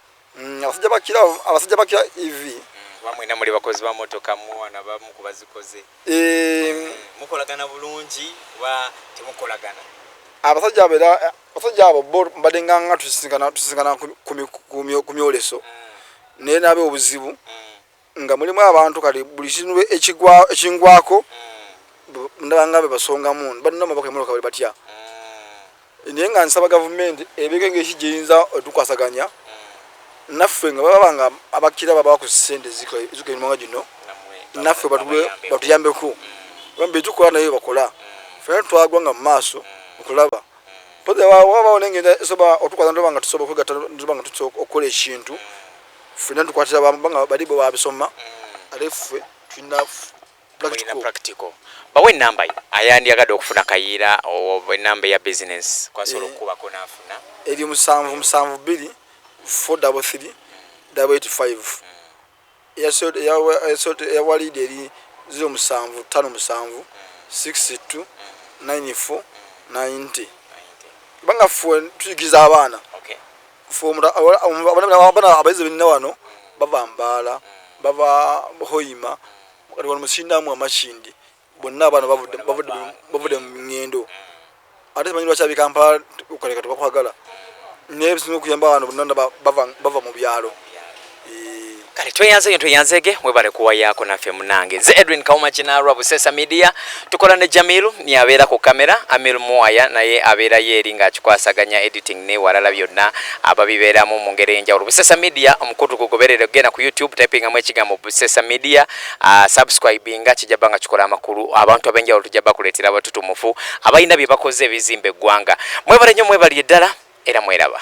abasajja bakira EV bamwena muli bakozi ba motoka muwana bamu kubazikoze mukolagana bulungi wa temukolagana abasajja abo mbadde nganga tusisinkana ku myoleso naye nabe obuzibu nga mulimu abantu kale buli kintu ekingwako ndabanga bebasongamu badde mabaka emotoka bali batya naye nga nsaba gavumenti ebeke ng'ekijinza otukwasaganya naffe nga babanga abakira baba ku ssente zikolimanga gino naffe batuyambeko bambe tukola naye bakola fena twagwa nga mu maaso okulaba poze wabawo nengenda esoba otukwasa ndobanga tusobola okwegatta ndobanga tusobola okukola ekintu fena tukwatira banga bali bo babisoma ate ffe tulina practical bawe enamba ayandiyagadde okufuna kayiira oba enamba ya business kwasobola okukubako n'afuna eri 772 433 885 ya walidi eri 0757 62 94 90 banga fwe tuyigiza abaana abana abayizi benina wano bava Mbala bava Hoima kati wano musindamu amashindi bonna abaana bavudde mu ngendo ate temanyi lwaki abikampala ukaleka tebakwagala naye bisinga okuyamba abantu bonna bava mu byalo kale tweyanzege mwebale kuwayako naffe munange nze Edwin Kauma Kinarwa Busesa Media tukola ne Jamilu ni abeera ku kamera Amil Muwaya naye abeera yeri nga akikwasaganya editing ne walala byonna ababibeeramu mu ngeri enjawulo Busesa Media omukutu gugoberere gena ku YouTube typing amwe ekigambo Busesa Media subscribinga kijabanga kikola amakulu abantu abenjawulo tujaba kuletera abatutumufu abayina bye bakoze ebizimbe eggwanga mwebale nnyo mwebali eddala era mweraba